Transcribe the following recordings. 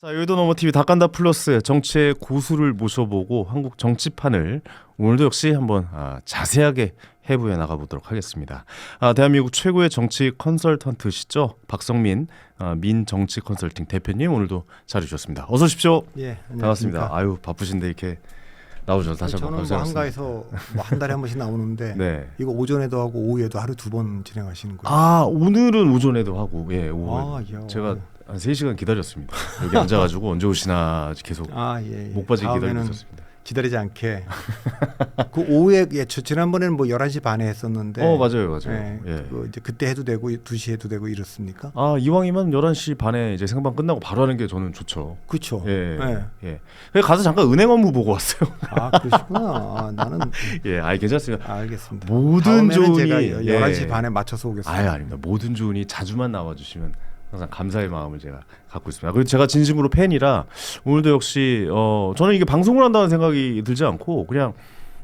자, 여의도 넘어TV 닭간다 플러스 정치의 고수를 모셔보고 한국 정치판을 오늘도 역시 한번 자세하게 해부해 나가보도록 하겠습니다. 대한민국 최고의 정치 컨설턴트시죠, 박성민 민정치 컨설팅 대표님 오늘도 자리 주셨습니다. 어서 오십시오. 예, 반갑습니다. 아유 바쁘신데 이렇게 나오셔서 다시 한번 감사합니다. 저는 한가해서 한 달에 한 번씩 나오는데 네. 이거 오전에도 하고 오후에도 하루 2번 진행하시는 거예요? 오늘은 오전에도 하고 오후 야, 제가 한 3시간 기다렸습니다. 여기 앉아가지고 언제 오시나 계속 예. 목 빠지게 기다리고 있었습니다. 기다리지 않게. 그 오후에 지난번에는 뭐 11시 반에 했었는데. 맞아요. 이제 그때 해도 되고 2시 해도 되고 이렇습니까? 이왕이면 11시 반에 이제 생방 끝나고 바로 하는 게 저는 좋죠. 그렇죠. 예. 그래서 가서 잠깐 은행 업무 보고 왔어요. 그러시구나. 나는 괜찮습니다. 알겠습니다. 모든 조언이 제가 11시 반에 맞춰서 오겠습니다. 아닙니다. 모든 조언이 자주만 나와 주시면 항상 감사의 마음을 제가 갖고 있습니다. 그리고 제가 진심으로 팬이라 오늘도 역시 저는 이게 방송을 한다는 생각이 들지 않고 그냥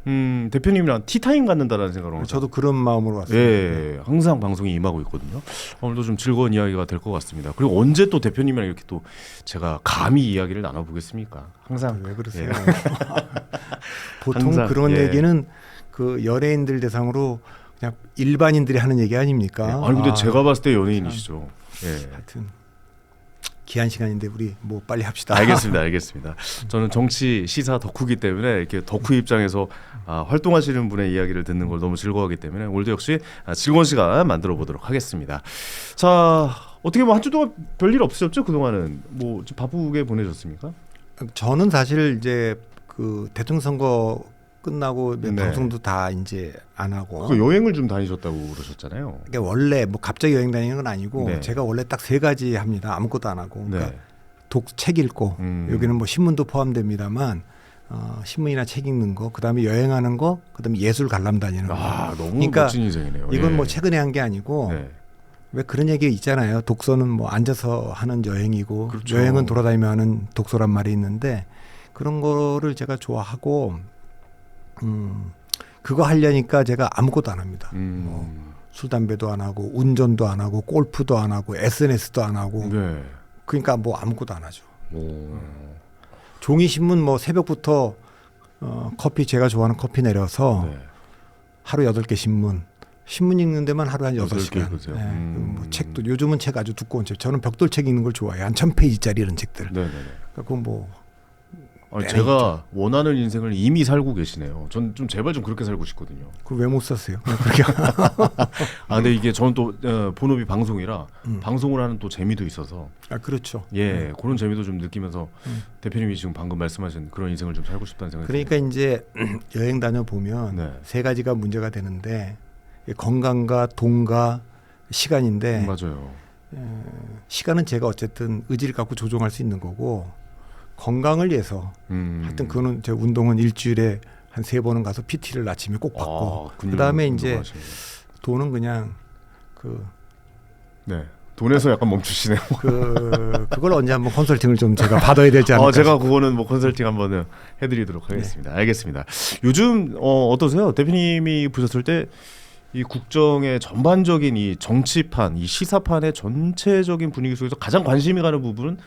대표님이랑 티타임 갖는다라는 생각으로 저도 그런 마음으로 왔습니다. 예, 항상 방송에 임하고 있거든요. 오늘도 좀 즐거운 이야기가 될 것 같습니다. 그리고 언제 또 대표님이랑 이렇게 또 제가 감히 이야기를 나눠보겠습니까? 항상 왜 그러세요? 예. 보통 항상, 그런 얘기는 그 연예인들 대상으로 그냥 일반인들이 하는 얘기 아닙니까? 근데 제가 봤을 때 연예인이시죠. 하여튼 귀한 시간인데 우리 뭐 빨리 합시다. 알겠습니다. 저는 정치 시사 덕후기 때문에 이렇게 덕후 입장에서 활동하시는 분의 이야기를 듣는 걸 너무 즐거워하기 때문에 오늘도 역시 즐거운 시간 만들어 보도록 하겠습니다. 자, 어떻게 뭐 한 주 동안 별일 없으셨죠? 그동안은 뭐 좀 바쁘게 보내셨습니까? 저는 사실 이제 그 대통령 선거 끝나고 방송도 다 이제 안 하고 여행을 좀 다니셨다고 그러셨잖아요. 그러니까 원래 뭐 갑자기 여행 다니는 건 아니고 네. 제가 원래 딱 3가지 합니다. 아무것도 안 하고 그러니까 책 읽고 여기는 뭐 신문도 포함됩니다만 신문이나 책 읽는 거, 그다음에 여행하는 거, 그다음에 예술 관람 다니는 거. 너무 그러니까 멋진 인생이네요. 이건 뭐 최근에 한 게 아니고 왜 그런 얘기 있잖아요. 독서는 뭐 앉아서 하는 여행이고 그렇죠. 여행은 돌아다니며 하는 독서란 말이 있는데 그런 거를 제가 좋아하고 그거 하려니까 제가 아무것도 안 합니다. 술 담배도 안 하고 운전도 안 하고 골프도 안 하고 SNS도 안 하고 그러니까 뭐 아무것도 안 하죠. 종이 신문 뭐 새벽부터 커피 제가 좋아하는 커피 내려서 하루 8개 신문 읽는 데만 하루 한 6시간. 뭐 책도 요즘은 책 아주 두꺼운 책. 저는 벽돌책 읽는 걸 좋아해요. 한 1000페이지짜리 이런 책들. 그거 뭐 제가 원하는 인생을 이미 살고 계시네요. 전 좀 제발 좀 그렇게 살고 싶거든요. 그걸 왜 못 샀어요? 그렇게. 근데 이게 저는 또 본업이 방송이라 방송을 하는 또 재미도 있어서. 그렇죠. 그런 재미도 좀 느끼면서 대표님이 지금 방금 말씀하신 그런 인생을 좀 살고 싶다는 생각이 그러니까 듭니다. 이제 여행 다녀 보면 3가지가 문제가 되는데 건강과 돈과 시간인데 맞아요. 시간은 제가 어쨌든 의지를 갖고 조정할 수 있는 거고 건강을 위해서 하여튼 그거는 제 운동은 일주일에 한 3번은 가서 PT를 아침에 꼭 받고 그다음에 이제 돈은 그냥 돈에서 약간 멈추시네요. 그걸 언제 한번 컨설팅을 좀 제가 받아야 되지 않을까? 제가 그거는 뭐 컨설팅 한번 해드리도록 하겠습니다. 알겠습니다. 요즘 어떠세요? 대표님이 보셨을 때 이 국정의 전반적인 이 정치판, 이 시사판의 전체적인 분위기 속에서 가장 관심이 가는 부분은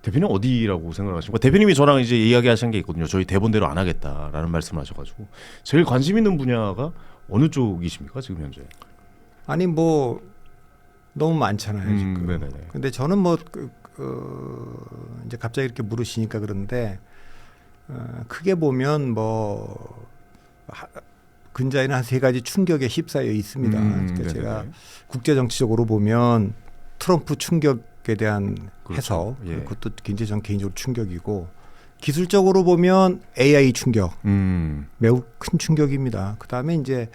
대표님 어디라고 생각하십니까? 대표님이 저랑 이제 이야기하신 게 있거든요. 저희 대본대로 안 하겠다라는 말씀을 하셔가지고 제일 관심 있는 분야가 어느 쪽이십니까 지금 현재? 아니 뭐 너무 많잖아요 지금. 근데 저는 뭐 이제 갑자기 이렇게 물으시니까 그런데 크게 보면 뭐 근자에는 한 3가지 충격에 휩싸여 있습니다. 그러니까 제가 국제 정치적으로 보면 트럼프 충격에 대한 해석, 그것도 굉장히 전 개인적으로 충격이고 기술적으로 보면 AI 충격, 매우 큰 충격입니다. 그다음에 이제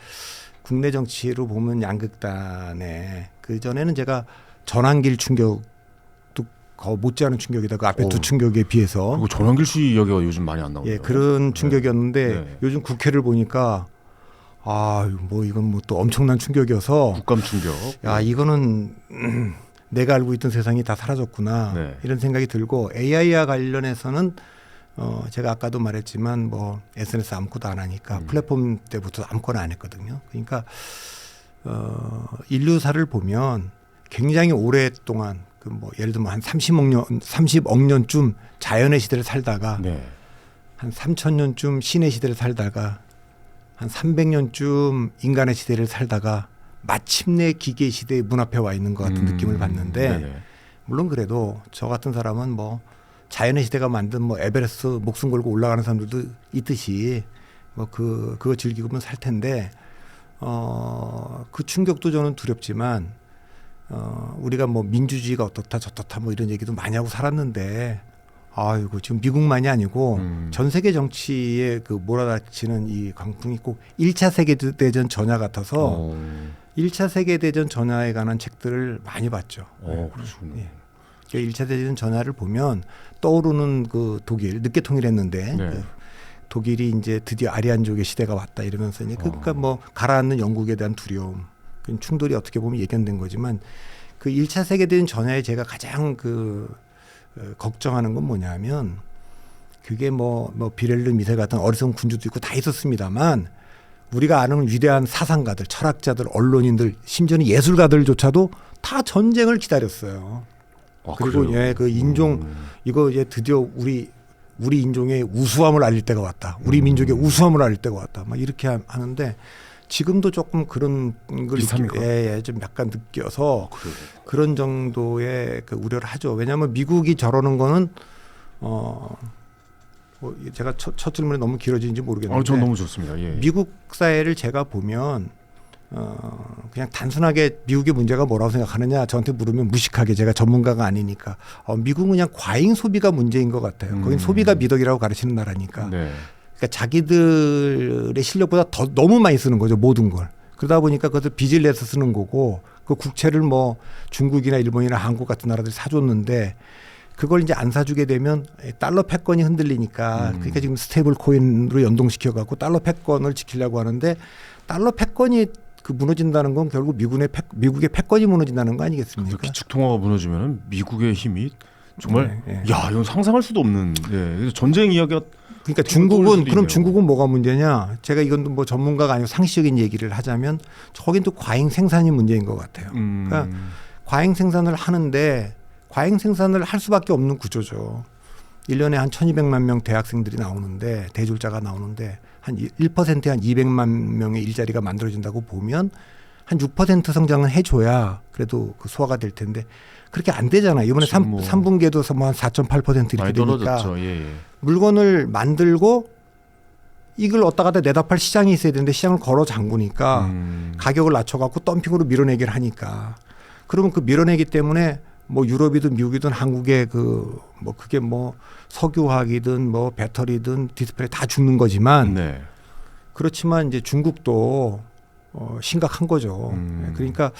국내 정치로 보면 양극단에 그 전에는 제가 전환길 충격도 못지않은 충격이다. 그 앞에 2 충격에 비해서. 그리고 전환길 씨 이야기가 요즘 많이 안 나오네요. 그런 충격이었는데 요즘 국회를 보니까 뭐 이건 뭐 또 엄청난 충격이어서 국감 충격. 이거는 내가 알고 있던 세상이 다 사라졌구나 이런 생각이 들고 AI와 관련해서는 제가 아까도 말했지만 뭐 SNS 아무것도 안 하니까 플랫폼 때부터 아무거나 안 했거든요. 그러니까 인류사를 보면 굉장히 오랫동안 그 뭐 예를 들면 한 30억 년쯤 자연의 시대를 살다가 네. 한 3,000년쯤 신의 시대를 살다가 한 300년쯤 인간의 시대를 살다가 마침내 기계 시대의 문 앞에 와 있는 것 같은 느낌을 받는데 네네. 물론 그래도 저 같은 사람은 뭐 자연의 시대가 만든 뭐 에베레스트 목숨 걸고 올라가는 사람들도 있듯이 뭐 그거 즐기고만 살 텐데 그 충격도 저는 두렵지만 우리가 뭐 민주주의가 어떻다 저떻다 뭐 이런 얘기도 많이 하고 살았는데 아이고 지금 미국만이 아니고 전 세계 정치에 그 몰아닥치는 이 광풍이 꼭 1차 세계대전 전야 같아서 1차 세계대전 전야에 관한 책들을 많이 봤죠. 그러시군요. 예. 1차 세계대전 전야를 보면 떠오르는 그 독일 늦게 통일했는데 네. 그 독일이 이제 드디어 아리안족의 시대가 왔다 이러면서 이제 그러니까 뭐 가라앉는 영국에 대한 두려움, 그 충돌이 어떻게 보면 예견된 거지만 그 1차 세계대전 전야에 제가 가장 걱정하는 건 뭐냐면 그게 뭐 비렐르 미세 같은 어리석은 군주도 있고 다 있었습니다만 우리가 아는 위대한 사상가들, 철학자들, 언론인들, 심지어는 예술가들조차도 다 전쟁을 기다렸어요. 그리고 그 인종 이거 이제 드디어 우리 인종의 우수함을 알릴 때가 왔다. 우리 민족의 우수함을 알릴 때가 왔다. 막 이렇게 하는데 지금도 조금 그런 걸 좀 약간 느껴서 그런 정도의 그 우려를 하죠. 왜냐하면 미국이 저러는 거는 제가 첫 질문에 너무 길어지는지 모르겠는데 전 너무 좋습니다. 예. 미국 사회를 제가 보면 그냥 단순하게 미국의 문제가 뭐라고 생각하느냐 저한테 물으면 무식하게 제가 전문가가 아니니까 미국은 그냥 과잉 소비가 문제인 것 같아요. 거긴 소비가 미덕이라고 가르치는 나라니까. 네. 그러니까 자기들의 실력보다 너무 많이 쓰는 거죠. 모든 걸. 그러다 보니까 그것을 빚을 내서 쓰는 거고 그 국채를 뭐 중국이나 일본이나 한국 같은 나라들이 사줬는데 그걸 이제 안 사주게 되면 달러 패권이 흔들리니까 그러니까 지금 스테이블 코인으로 연동시켜 갖고 달러 패권을 지키려고 하는데 달러 패권이 그 무너진다는 건 결국 미국의 패권이 무너진다는 거 아니겠습니까? 기축 통화가 무너지면 미국의 힘이 정말 이건 상상할 수도 없는 그래서 전쟁 이야기가 그러니까 중국은 뭐가 문제냐? 제가 이건 뭐 전문가가 아니고 상식적인 얘기를 하자면 거긴 또 과잉 생산이 문제인 것 같아요. 그러니까 과잉 생산을 하는데 과잉 생산을 할 수밖에 없는 구조죠. 1년에 한 1200만 명 대학생들이 나오는데 대졸자가 나오는데 한 1%에 한 200만 명의 일자리가 만들어진다고 보면 한 6% 성장은 해줘야 그래도 그 소화가 될 텐데 그렇게 안 되잖아요. 이번에 3분기에도 뭐 한 4.8% 이렇게 되니까 물건을 만들고 이걸 어디다 갖다 내다 팔 시장이 있어야 되는데 시장을 걸어 잠그니까 가격을 낮춰갖고 덤핑으로 밀어내기를 하니까 그러면 그 밀어내기 때문에 뭐 유럽이든 미국이든 한국의 그게 뭐 석유화학이든 뭐 배터리든 디스플레이 다 죽는 거지만 그렇지만 이제 중국도 심각한 거죠. 그러니까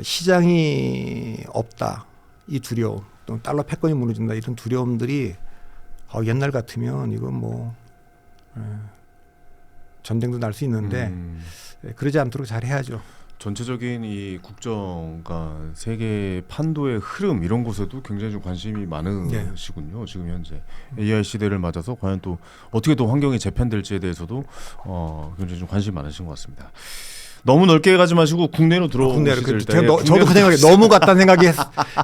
시장이 없다 이 두려움, 또 달러 패권이 무너진다 이런 두려움들이 옛날 같으면 이건 뭐 전쟁도 날 수 있는데 그러지 않도록 잘 해야죠. 전체적인 이 국정과 세계 판도의 흐름 이런 곳에도 굉장히 좀 관심이 많으시군요. 지금 현재 AI 시대를 맞아서 과연 또 어떻게 또 환경이 재편될지에 대해서도 굉장히 좀 관심이 많으신 것 같습니다. 너무 넓게 가지 마시고 국내로 들어오실 때 저도 그 생각에 너무 갔다는 생각이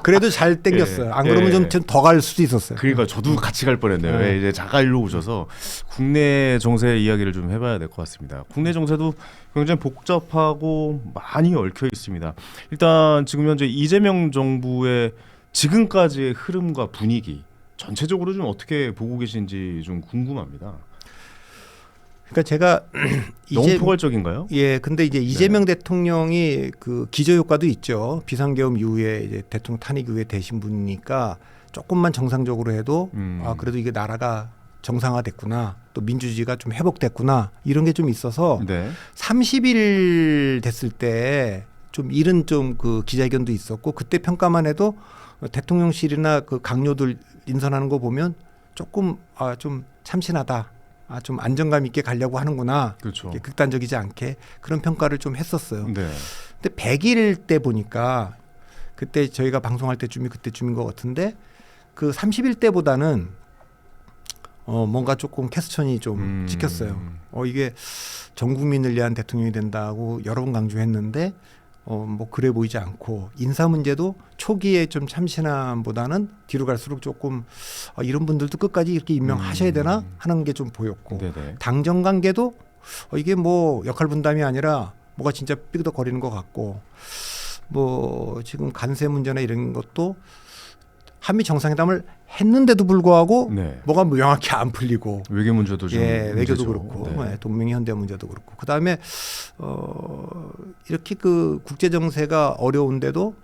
그래도 잘 땡겼어요. 안 그러면 좀 더 갈 수도 있었어요. 그러니까 저도 같이 갈 뻔했네요. 이제 자가일로 오셔서 국내 정세 이야기를 좀 해봐야 될 것 같습니다. 국내 정세도 굉장히 복잡하고 많이 얽혀 있습니다. 일단 지금 현재 이재명 정부의 지금까지의 흐름과 분위기 전체적으로 좀 어떻게 보고 계신지 좀 궁금합니다. 그러니까 제가 너무 포괄적인가요? 예, 근데 이제 이재명 대통령이 그 기저 효과도 있죠. 비상계엄 이후에 이제 대통령 탄핵 이후에 되신 분이니까 조금만 정상적으로 해도 그래도 이게 나라가 정상화됐구나, 또 민주주의가 좀 회복됐구나 이런 게 좀 있어서 30일 됐을 때 좀 이른 좀 그 기자회견도 있었고 그때 평가만 해도 대통령실이나 그 강요들 인선하는 거 보면 조금 좀 참신하다. 좀 안정감 있게 가려고 하는구나. 그렇죠. 극단적이지 않게 그런 평가를 좀 했었어요. 네. 근데 100일 때 보니까 그때 저희가 방송할 때쯤이 그때쯤인 것 같은데 그 30일 때보다는 뭔가 조금 캐스천이 좀 찍혔어요. 이게 전 국민을 위한 대통령이 된다고 여러 번 강조했는데 뭐 그래 보이지 않고 인사 문제도 초기에 좀 참신함보다는 뒤로 갈수록 조금 이런 분들도 끝까지 이렇게 임명하셔야 되나 하는 게 좀 보였고 네네. 당정 관계도 이게 뭐 역할 분담이 아니라 뭐가 진짜 삐그덕거리는 것 같고 뭐 지금 관세 문제나 이런 것도 한미 정상회담을 했는데도 불구하고 네. 뭐가 명확히 안 풀리고 외교 문제도 좀 외교도 문제죠. 그렇고 네. 동맹 현대 문제도 그렇고 그다음에 이렇게 그 국제 정세가 어려운데도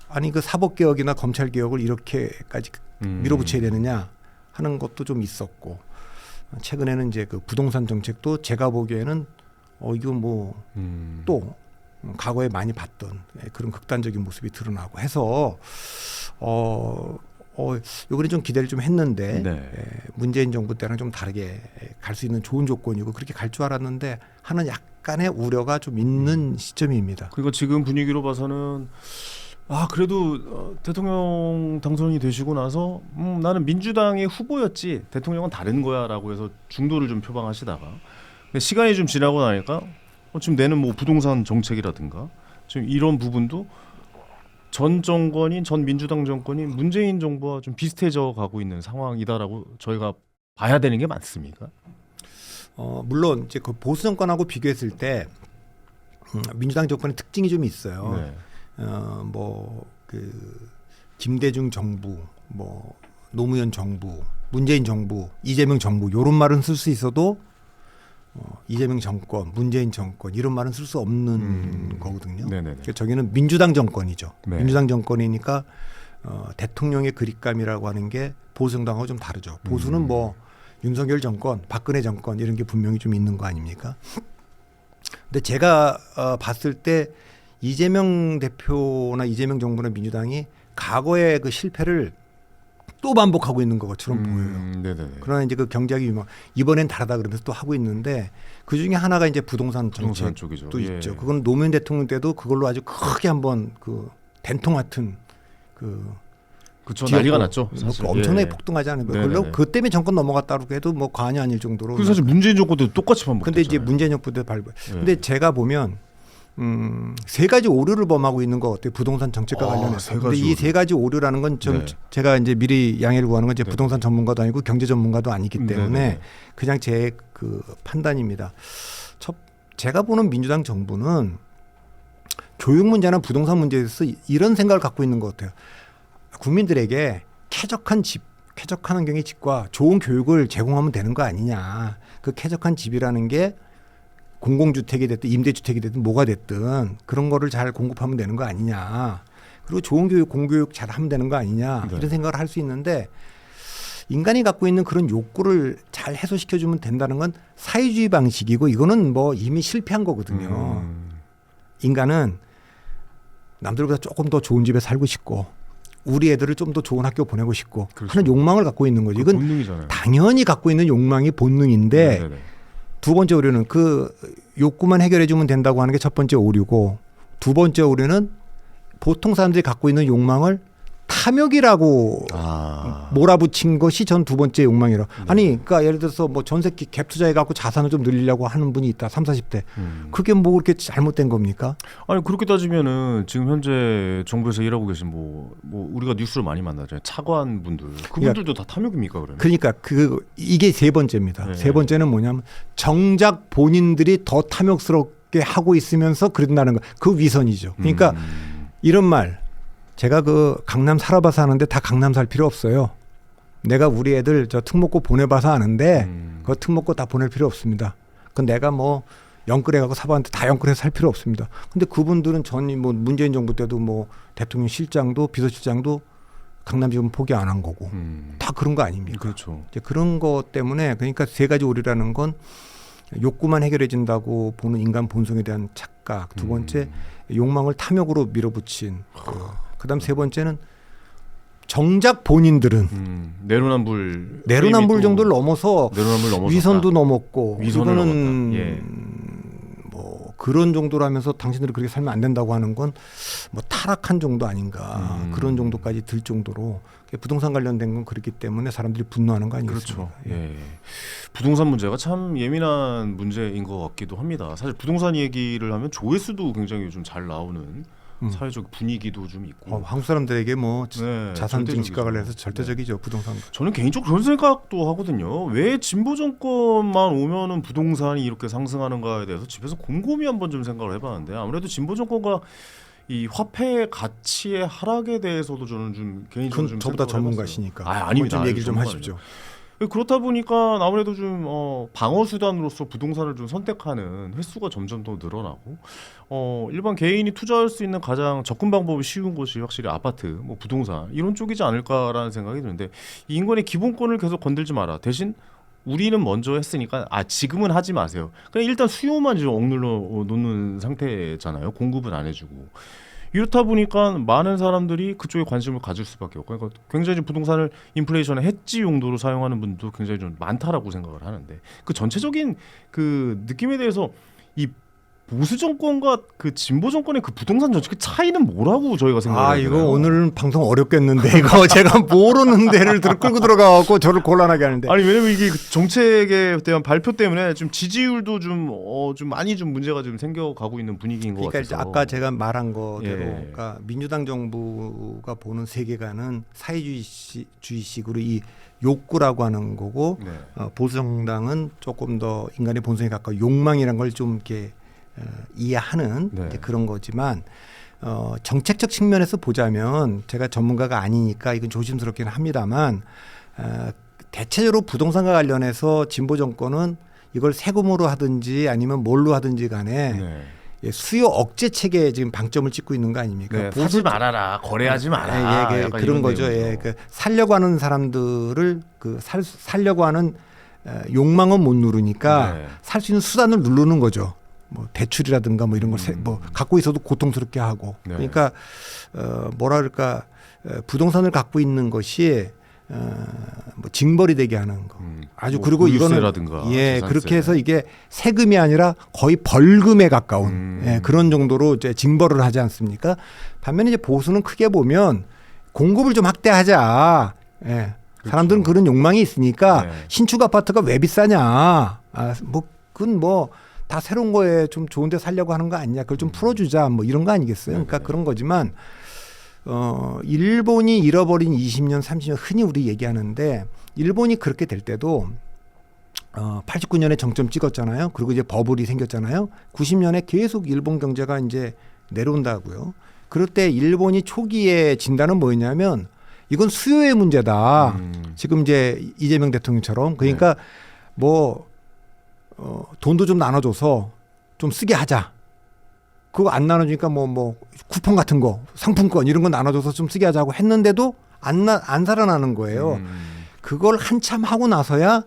아니 그 사법 개혁이나 검찰 개혁을 이렇게까지 밀어붙여야 되느냐 하는 것도 좀 있었고 최근에는 이제 그 부동산 정책도 제가 보기에는 이거 뭐 또 과거에 많이 봤던 그런 극단적인 모습이 드러나고 해서 요번에 좀 기대를 좀 했는데 네. 문재인 정부 때랑 좀 다르게 갈 수 있는 좋은 조건이고 그렇게 갈 줄 알았는데 하는 약간의 우려가 좀 있는 시점입니다. 그리고 지금 분위기로 봐서는 그래도 대통령 당선이 되시고 나서 나는 민주당의 후보였지 대통령은 다른 거야라고 해서 중도를 좀 표방하시다가 근데 시간이 좀 지나고 나니까 지금 내는 뭐 부동산 정책이라든가 지금 이런 부분도 전 정권인 전 민주당 정권이 문재인 정부와 좀 비슷해져 가고 있는 상황이다라고 저희가 봐야 되는 게 맞습니까? 물론 이제 그 보수 정권하고 비교했을 때 민주당 정권의 특징이 좀 있어요. 네. 뭐 그 김대중 정부, 뭐 노무현 정부, 문재인 정부, 이재명 정부 이런 말은 쓸 수 있어도 이재명 정권, 문재인 정권 이런 말은 쓸 수 없는 거거든요. 그러니까 저기는 민주당 정권이죠. 네. 민주당 정권이니까 대통령의 그립감이라고 하는 게 보수 정당하고 좀 다르죠. 보수는 뭐 윤석열 정권, 박근혜 정권 이런 게 분명히 좀 있는 거 아닙니까? 근데 제가 봤을 때 이재명 대표나 이재명 정부나 민주당이 과거의 그 실패를 또 반복하고 있는 것처럼 보여요. 네네네. 그러나 이제 그 경제학이 유명 이번엔 다르다 그러면서 또 하고 있는데 그 중에 하나가 이제 부동산 정책도 쪽이죠. 있죠. 그건 노무현 대통령 때도 그걸로 아주 크게 한번 그 된통 같은 그쵸, 난리가 났죠. 사실. 엄청나게 폭등하지 않은 거예요. 물론 그 때문에 정권 넘어갔다고 해도 뭐 과언이 아닐 정도로. 그 사실 문재인 정권 때도 똑같이 반복됐잖아요. 근데 이제 문재인 정부 때 발부. 근데 제가 보면 세 가지 오류를 범하고 있는 것 같아요. 부동산 정책과 관련해서. 근데 이 세 가지 오류라는 건 좀 제가 이제 미리 양해를 구하는 건 이제 부동산 전문가도 아니고 경제 전문가도 아니기 때문에 그냥 제 그 판단입니다. 제가 보는 민주당 정부는 교육 문제나 부동산 문제에 대해서 이런 생각을 갖고 있는 것 같아요. 국민들에게 쾌적한 집, 쾌적한 환경의 집과 좋은 교육을 제공하면 되는 거 아니냐. 그 쾌적한 집이라는 게 공공주택이 됐든 임대주택이 됐든 뭐가 됐든 그런 거를 잘 공급하면 되는 거 아니냐. 그리고 좋은 교육, 공교육 잘 하면 되는 거 아니냐. 이런 생각을 할 수 있는데 인간이 갖고 있는 그런 욕구를 잘 해소시켜주면 된다는 건 사회주의 방식이고 이거는 뭐 이미 실패한 거거든요. 인간은 남들보다 조금 더 좋은 집에 살고 싶고 우리 애들을 좀 더 좋은 학교 보내고 싶고 하는 욕망을 갖고 있는 거죠. 이건 본능이잖아요. 당연히 갖고 있는 욕망이 본능인데 두 번째 오류는 그 욕구만 해결해 주면 된다고 하는 게 첫 번째 오류고 두 번째 오류는 보통 사람들이 갖고 있는 욕망을 탐욕이라고 몰아붙인 것이 전 두 번째 욕망이라. 아니, 그러니까 예를 들어서 뭐 전세기 갭 투자해 갖고 자산을 좀 늘리려고 하는 분이 있다. 30, 40대. 그게 뭐 그렇게 잘못된 겁니까? 아니 그렇게 따지면은 지금 현재 정부에서 일하고 계신 뭐 우리가 뉴스를 많이 만나잖아요. 차관 분들. 그분들도 다 탐욕입니까 그러면? 그러니까 이게 세 번째입니다. 세 번째는 뭐냐면 정작 본인들이 더 탐욕스럽게 하고 있으면서 그런다는 거. 그 위선이죠. 그러니까 이런 말. 제가 그 강남 살아봐서 아는데 다 강남 살 필요 없어요. 내가 우리 애들 저 특목고 보내봐서 아는데 그 특목고 다 보낼 필요 없습니다. 그 내가 뭐 영끌해 가고 사봤는데 다 영끌해서 살 필요 없습니다. 근데 그분들은 뭐 문재인 정부 때도 뭐 대통령 실장도 비서실장도 강남 지금 포기 안 한 거고 다 그런 거 아닙니까? 그렇죠. 이제 그런 것 때문에 그러니까 세 가지 오류라는 건 욕구만 해결해 준다고 보는 인간 본성에 대한 착각. 두 번째 욕망을 탐욕으로 밀어붙인 그다음 세 번째는 정작 본인들은 내로남불 정도를 넘어서 위선도 넘었고 이거는 뭐 그런 정도로 하면서 당신들이 그렇게 살면 안 된다고 하는 건 뭐 타락한 정도 아닌가 그런 정도까지 들 정도로 부동산 관련된 건 그렇기 때문에 사람들이 분노하는 거 아니겠습니까? 그렇죠. 예. 부동산 문제가 참 예민한 문제인 것 같기도 합니다. 사실 부동산 얘기를 하면 조회수도 굉장히 요즘 잘 나오는 사회적 분위기도 좀 있고 한국 사람들에게 뭐 네, 자산 증식과 절대적이죠. 관련해서 절대적이죠. 부동산. 저는 개인적으로 그런 생각도 하거든요. 왜 진보 정권만 오면은 부동산이 이렇게 상승하는가에 대해서 집에서 곰곰이 한번 좀 생각을 해봤는데 아무래도 진보 정권과 이 화폐 가치의 하락에 대해서도 저는 좀 개인적으로 좀 저보다 생각을 해봤어요. 전문가시니까. 아닙니다. 좀 얘기를 좀 전문가는. 하십시오. 그렇다 보니까 아무래도 좀 방어 수단으로서 부동산을 좀 선택하는 횟수가 점점 더 늘어나고 일반 개인이 투자할 수 있는 가장 접근 방법이 쉬운 곳이 확실히 아파트, 뭐 부동산 이런 쪽이지 않을까라는 생각이 드는데 이 인권의 기본권을 계속 건들지 마라. 대신 우리는 먼저 했으니까 지금은 하지 마세요. 그냥 일단 수요만 좀 억눌러 놓는 상태잖아요. 공급은 안 해주고. 이렇다 보니까 많은 사람들이 그쪽에 관심을 가질 수밖에 없고 그러니까 굉장히 부동산을 인플레이션의 해지 용도로 사용하는 분도 굉장히 좀 많다라고 생각을 하는데 그 전체적인 그 느낌에 대해서 이 보수 정권과 그 진보 정권의 그 부동산 정책 차이는 뭐라고 저희가 생각해야 되나요? 이거 오늘 방송 어렵겠는데 이거 제가 모르는 데를 끌고 들어가고 저를 곤란하게 하는데. 아니 왜냐면 이게 그정책에 대한 발표 때문에 좀 지지율도 좀 많이 좀 문제가 좀 생겨가고 있는 분위기인 것 그러니까 같아서. 아까 제가 말한 거대로 예. 그러니까 민주당 정부가 보는 세계관은 사회주의식으로 이 욕구라고 하는 거고 네. 보수 정당은 조금 더 인간의 본성에 가까운 욕망이라는 걸 좀 이렇게 이해하는 네. 이제 그런 거지만 정책적 측면에서 보자면 제가 전문가가 아니니까 이건 조심스럽기는 합니다만 대체적으로 부동산과 관련해서 진보 정권은 이걸 세금으로 하든지 아니면 뭘로 하든지 간에 네. 예, 수요 억제 체계에 지금 방점을 찍고 있는 거 아닙니까? 네, 사지 말아라, 거래하지 마라. 약간 그런 이런 거죠. 내용이죠. 예, 그 살려고 하는 사람들을 살려고 하는 욕망은 못 누르니까 네. 살 수 있는 수단을 누르는 거죠. 뭐 대출이라든가 뭐 이런 걸 뭐 갖고 있어도 고통스럽게 하고. 네. 그러니까 뭐라 그럴까 부동산을 갖고 있는 것이 뭐 징벌이 되게 하는 거. 아주 뭐 그리고 이거는 보유세라든가 예 재산세. 그렇게 해서 이게 세금이 아니라 거의 벌금에 가까운 예, 그런 정도로 이제 징벌을 하지 않습니까? 반면에 이제 보수는 크게 보면 공급을 좀 확대하자. 예. 사람들은 그런 욕망이 있으니까 네. 신축 아파트가 왜 비싸냐? 뭐 그건 뭐 다 새로운 거에 좀 좋은 데 살려고 하는 거 아니냐? 그걸 좀 풀어주자 뭐 이런 거 아니겠어요? 그러니까 그런 거지만 일본이 잃어버린 20년, 30년 흔히 우리 얘기하는데 일본이 그렇게 될 때도 89년에 정점 찍었잖아요. 그리고 이제 버블이 생겼잖아요. 90년에 계속 일본 경제가 이제 내려온다고요. 그럴 때 일본이 초기에 진단은 뭐였냐면 이건 수요의 문제다. 지금 이제 이재명 대통령처럼 그러니까 뭐 돈도 좀 나눠줘서 좀 쓰게 하자. 그거 안 나눠주니까 뭐 쿠폰 같은 거 상품권 이런 거 나눠줘서 좀 쓰게 하자고 했는데도 안 살아나는 거예요. 그걸 한참 하고 나서야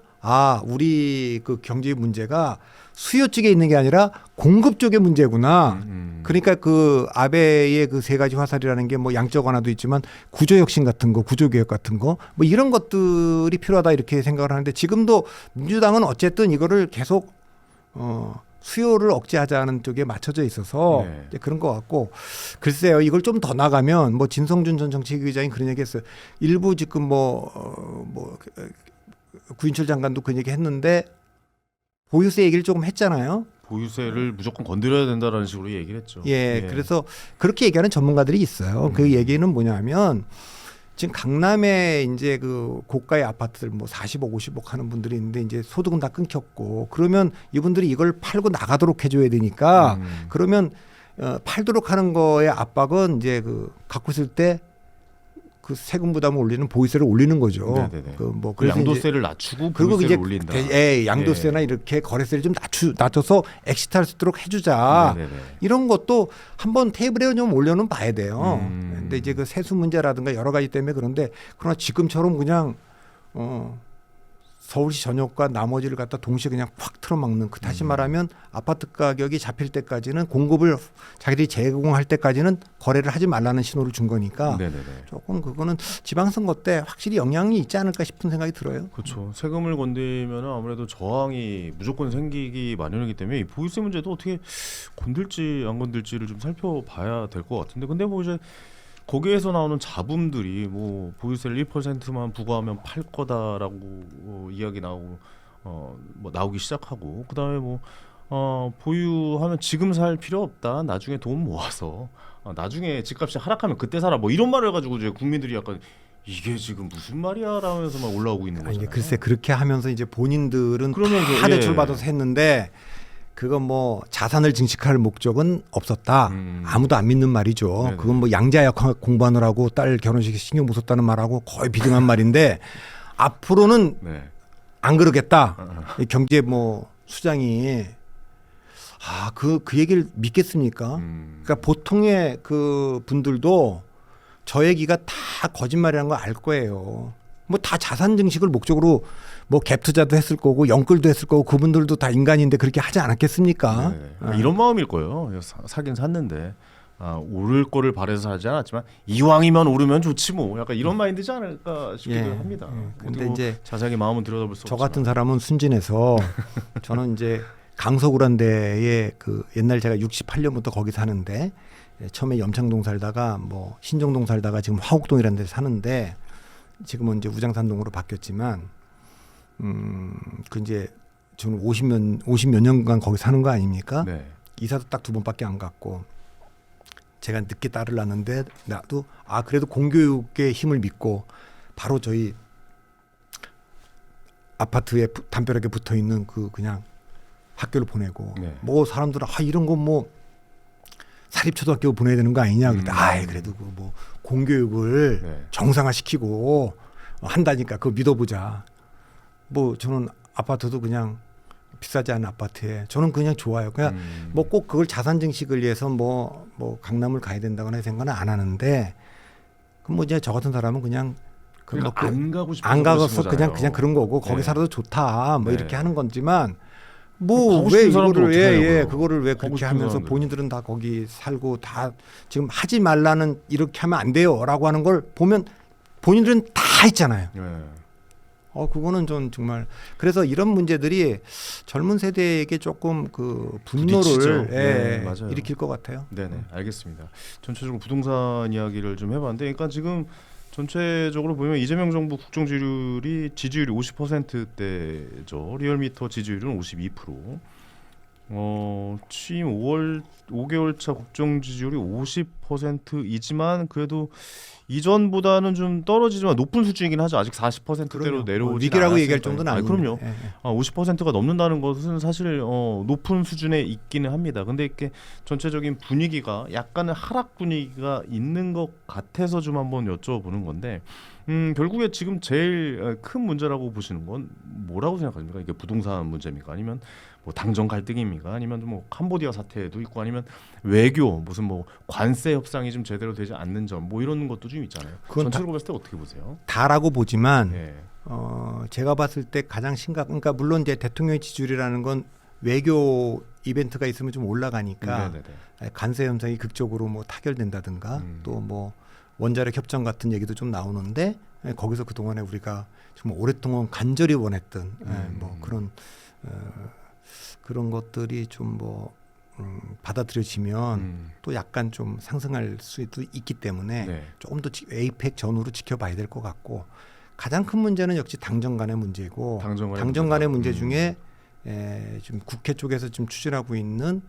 우리 그 경제 문제가 수요 쪽에 있는 게 아니라 공급 쪽의 문제구나. 그러니까 그 아베의 그 세 가지 화살이라는 게 뭐 양적 완화도 있지만 구조 혁신 같은 거, 구조 개혁 같은 거 뭐 이런 것들이 필요하다 이렇게 생각을 하는데 지금도 민주당은 어쨌든 이거를 계속 수요를 억제하자는 쪽에 맞춰져 있어서 네. 그런 것 같고 글쎄요 이걸 좀 더 나가면 뭐 진성준 전 정책위의장이 그런 얘기했어요. 일부 지금 뭐 구인철 장관도 그런 얘기 했는데 보유세 얘기를 조금 했잖아요. 보유세를 무조건 건드려야 된다라는 식으로 얘기를 했죠. 예, 그래서 그렇게 얘기하는 전문가들이 있어요. 그 얘기는 뭐냐면 지금 강남에 이제 그 고가의 아파트들 뭐 40억, 50억 하는 분들이 있는데 이제 소득은 다 끊겼고 그러면 이분들이 이걸 팔고 나가도록 해줘야 되니까 그러면 팔도록 하는 거에 압박은 이제 그 갖고 있을 때 그 세금 부담을 올리는 보유세를 올리는 거죠. 그 양도세를 낮추고 그리고 보유세를 이제 올린다. 양도세나 이렇게 거래세를 좀 낮춰서 엑시트할 수 있도록 해주자. 이런 것도 한번 테이블에 좀 올려는 봐야 돼요. 근데 이제 그 세수 문제라든가 여러 가지 때문에 그런데 그러나 지금처럼 그냥 서울시 전역과 나머지를 갖다 동시에 그냥 확 틀어막는 그 다시 말하면 아파트 가격이 잡힐 때까지는 공급을 자기들이 제공할 때까지는 거래를 하지 말라는 신호를 준 거니까 네네네. 조금 그거는 지방선거 때 확실히 영향이 있지 않을까 싶은 생각이 들어요. 그렇죠. 세금을 건들면 아무래도 저항이 무조건 생기기 마련이기 때문에 이 보유세 문제도 어떻게 건들지 안 건들지를 좀 살펴봐야 될 것 같은데 근데 뭐 이제 거기에서 나오는 잡음들이 뭐 보유세를 1%만 부과하면 팔 거다라고 이야기 나오고 뭐 나오기 시작하고 그다음에 뭐 보유하면 지금 살 필요 없다. 나중에 돈 모아서 나중에 집값이 하락하면 그때 사라. 뭐 이런 말을 해가지고 이제 국민들이 약간 이게 지금 무슨 말이야 라면서 막 올라오고 있는 거잖아요. 글쎄 그렇게 하면서 이제 본인들은 그러면서, 다 대출 받아서 했는데 그건 뭐 자산을 증식할 목적은 없었다. 아무도 안 믿는 말이죠. 네네. 그건 뭐 양자역 공부하느라고 딸 결혼식에 신경 못 썼다는 말하고 거의 비등한 말인데 앞으로는 네. 안 그러겠다. 이 경제 뭐 수장이 그 얘기를 믿겠습니까? 그러니까 보통의 그 분들도 저 얘기가 다 거짓말이라는 거 알 거예요. 뭐 다 자산 증식을 목적으로 뭐 갭 투자도 했을 거고 영끌도 했을 거고 그분들도 다 인간인데 그렇게 하지 않았겠습니까? 이런 마음일 거예요. 사긴 샀는데 오를 거를 바래서 사지 않았지만 이왕이면 오르면 좋지 뭐 약간 이런 마인드지 않을까 싶기도 합니다. 근데 이제 자세하게 마음은 들여다볼 수 저 없지만. 같은 사람은 순진해서 저는 이제 강서구란 데에 그 옛날 제가 68년부터 거기 사는데 처음에 염창동 살다가 뭐 신정동 살다가 지금 화곡동이라는 데 사는데 지금은 이제 우장산동으로 바뀌었지만 그 이제 저는 50몇 년간 거기 사는 거 아닙니까? 네. 이사도 딱 2번밖에 안 갔고 제가 늦게 딸을 낳는데 나도 그래도 공교육의 힘을 믿고 바로 저희 아파트에 담벼락에 붙어 있는 그냥 학교를 보내고 네. 뭐 사람들은 이런 거 뭐 사립초등학교 보내야 되는 거 아니냐 그랬더니 그래도 그 뭐 공교육을 네. 정상화시키고 한다니까 그거 믿어보자. 뭐 저는 아파트도 그냥 비싸지 않은 아파트에 저는 그냥 좋아요. 그냥 뭐 꼭 그걸 자산 증식을 위해서 뭐 강남을 가야 된다거나 생각은 안 하는데 그럼 뭐 이제 저 같은 사람은 그냥 그러니까 안 가고 싶어서 안 가서 거잖아요. 그냥 그런 거고 거기 네. 살아도 좋다 뭐 네. 이렇게 하는 거지만 뭐 가고 왜 싶은 사람들은 어떡하냐고요. 그거를 왜 가고 그렇게 싶은 하면서 사람들은. 본인들은 다 거기 살고 다 지금 하지 말라는 이렇게 하면 안 돼요라고 하는 걸 보면 본인들은 다 있잖아요. 네. 그거는 전 정말 그래서 이런 문제들이 젊은 세대에게 조금 그 부딪히죠. 분노를 네, 맞아요. 일으킬 것 같아요. 네네 알겠습니다. 전체적으로 부동산 이야기를 좀 해봤는데, 그러니까 지금 전체적으로 보면 이재명 정부 국정 지지율이 50%대죠. 리얼미터 지지율은 52%. 취임 5개월 차 국정 지지율이 50%이지만 그래도 이전보다는 좀 떨어지지만 높은 수준이긴 하죠. 아직 40%대로 내려오지 위기라고 않았으니까요. 얘기할 정도는 아니에요. 그럼요. 예. 50%가 넘는다는 것은 사실 높은 수준에 있기는 합니다. 근데 이렇게 전체적인 분위기가 약간의 하락 분위기가 있는 것 같아서 좀 한번 여쭤보는 건데, 결국에 지금 제일 큰 문제라고 보시는 건 뭐라고 생각하십니까? 이게 부동산 문제입니까? 아니면 뭐 당정 갈등입니까? 아니면 뭐 캄보디아 사태도 있고, 아니면 외교 무슨 뭐 관세 협상이 좀 제대로 되지 않는 점, 뭐 이런 것도 좀 있잖아요. 그건 전체적으로 봤을 때 어떻게 보세요? 다라고 보지만 네. 제가 봤을 때 가장 그러니까 물론 이제 대통령 지지율이라는 건 외교 이벤트가 있으면 좀 올라가니까 네네네. 관세 현상이 극적으로 뭐 타결된다든가 또 뭐 원자력 협정 같은 얘기도 좀 나오는데 거기서 그 동안에 우리가 정말 오랫동안 간절히 원했던 뭐 그런 것들이 좀 뭐 받아들여지면 또 약간 좀 상승할 수도 있기 때문에 네. 조금 더 에이펙 전후로 지켜봐야 될 것 같고, 가장 큰 문제는 역시 당정 간의 문제고, 당정 간의 문제 중에 지금 국회 쪽에서 지금 추진하고 있는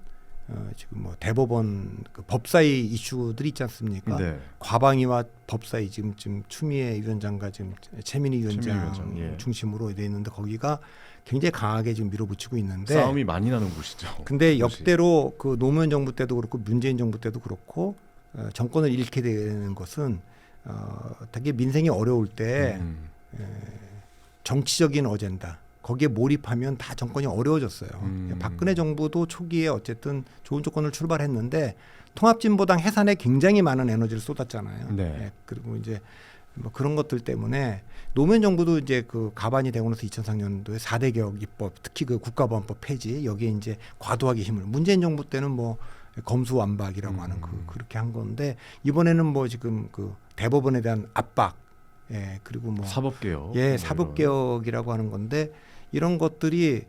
지금 뭐 대법원 그 법사위 이슈들이 있지 않습니까? 네. 과방위와 법사위 지금 추미애 위원장과 지금 최민희 위원장 예. 중심으로 돼 있는데 거기가 굉장히 강하게 지금 밀어붙이고 있는데 싸움이 많이 나는 곳이죠. 근데 역대로 그 노무현 정부 때도 그렇고 문재인 정부 때도 그렇고 정권을 잃게 되는 것은 되게 민생이 어려울 때 정치적인 어젠다 거기에 몰입하면 다 정권이 어려워졌어요. 박근혜 정부도 초기에 어쨌든 좋은 조건을 출발했는데 통합진보당 해산에 굉장히 많은 에너지를 쏟았잖아요. 네. 그리고 이제 뭐 그런 것들 때문에 노무현 정부도 이제 그 가반이 되고 나서 2004년도에 4대 개혁 입법, 특히 그 국가보안법 폐지 여기에 이제 과도하게 힘을 문재인 정부 때는 뭐 검수완박이라고 하는 그렇게 한 건데 이번에는 뭐 지금 그 대법원에 대한 압박, 예 그리고 뭐 사법개혁, 예 사법개혁이라고 하는 건데 이런 것들이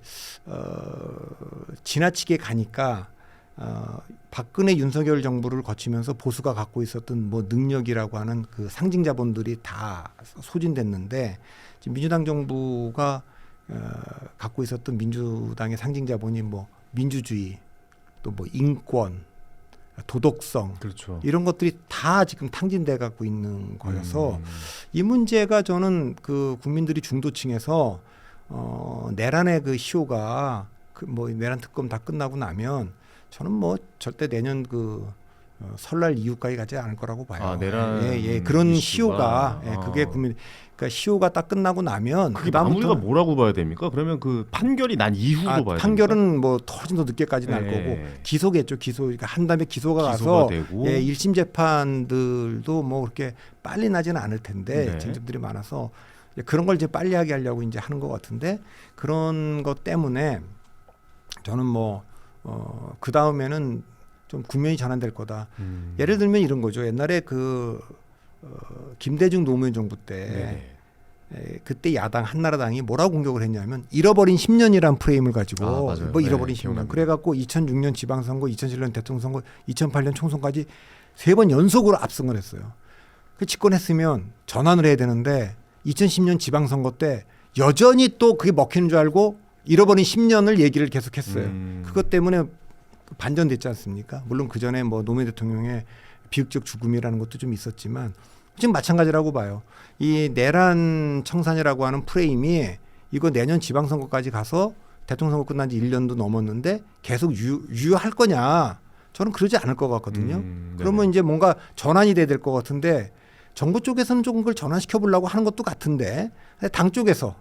지나치게 가니까 박근혜 윤석열 정부를 거치면서 보수가 갖고 있었던 뭐 능력이라고 하는 그 상징 자본들이 다 소진됐는데 지금 민주당 정부가 갖고 있었던 민주당의 상징 자본이 뭐 민주주의 또 뭐 인권 도덕성 그렇죠. 이런 것들이 다 지금 탕진돼 갖고 있는 거여서 이 문제가 저는 그 국민들이 중도층에서 내란의 그 시효가 그 뭐 내란 특검 다 끝나고 나면 저는 뭐 절대 내년 그 설날 이후까지 가지 않을 거라고 봐요. 아, 내란 예, 그런 이슈가. 시효가 그게 국민 그러니까 시효가 딱 끝나고 나면 그게 마무리가 뭐라고 봐야 됩니까? 그러면 그 판결이 난 이후로 봐야 됩니까? 판결은 뭐 훨씬 더 늦게까지 날 거고 기소겠죠. 기소 그러니까 한 다음에 기소가 가서 되고. 1심 재판들도 뭐 그렇게 빨리 나지는 않을 텐데 네. 쟁점들이 많아서 그런 걸 이제 빨리 하게 하려고 이제 하는 것 같은데 그런 것 때문에 저는 뭐 그 다음에는 좀 국면이 전환될 거다. 예를 들면 이런 거죠. 옛날에 그 김대중 노무현 정부 때 그때 야당 한나라당이 뭐라고 공격을 했냐면 잃어버린 10년이란 프레임을 가지고 뭐 잃어버린 10년. 기억납니다. 그래갖고 2006년 지방선거, 2007년 대통령 선거, 2008년 총선까지 3번 연속으로 압승을 했어요. 그 집권했으면 전환을 해야 되는데 2010년 지방선거 때 여전히 또 그게 먹히는 줄 알고 잃어버린 10년을 얘기를 계속했어요. 그것 때문에 반전됐지 않습니까? 물론 그 전에 뭐 노무현 대통령의 비극적 죽음이라는 것도 좀 있었지만 지금 마찬가지라고 봐요. 이 내란 청산이라고 하는 프레임이 이거 내년 지방선거까지 가서 대통령 선거 끝난 지 1년도 넘었는데 계속 유효할 거냐? 저는 그러지 않을 것 같거든요. 그러면 이제 뭔가 전환이 돼야 될 것 같은데 정부 쪽에서는 조금 그걸 전환시켜 보려고 하는 것도 같은데 당 쪽에서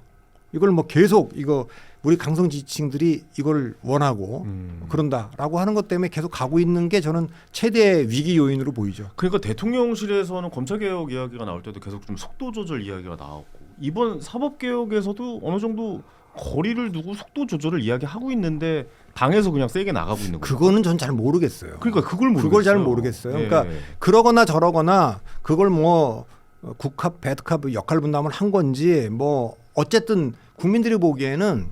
이걸 뭐 계속 이거 우리 강성 지지층들이 이걸 원하고 그런다라고 하는 것 때문에 계속 가고 있는 게 저는 최대 위기 요인으로 보이죠. 그러니까 대통령실에서는 검찰개혁 이야기가 나올 때도 계속 좀 속도 조절 이야기가 나왔고 이번 사법개혁에서도 어느 정도 거리를 두고 속도 조절을 이야기하고 있는데 당에서 그냥 세게 나가고 있는 거죠. 그거는 전 잘 모르겠어요. 그러니까 그걸 잘 모르겠어요. 그러니까 그러거나 저러거나 그걸 뭐 국합 배드컵 역할 분담을 한 건지 뭐 어쨌든 국민들이 보기에는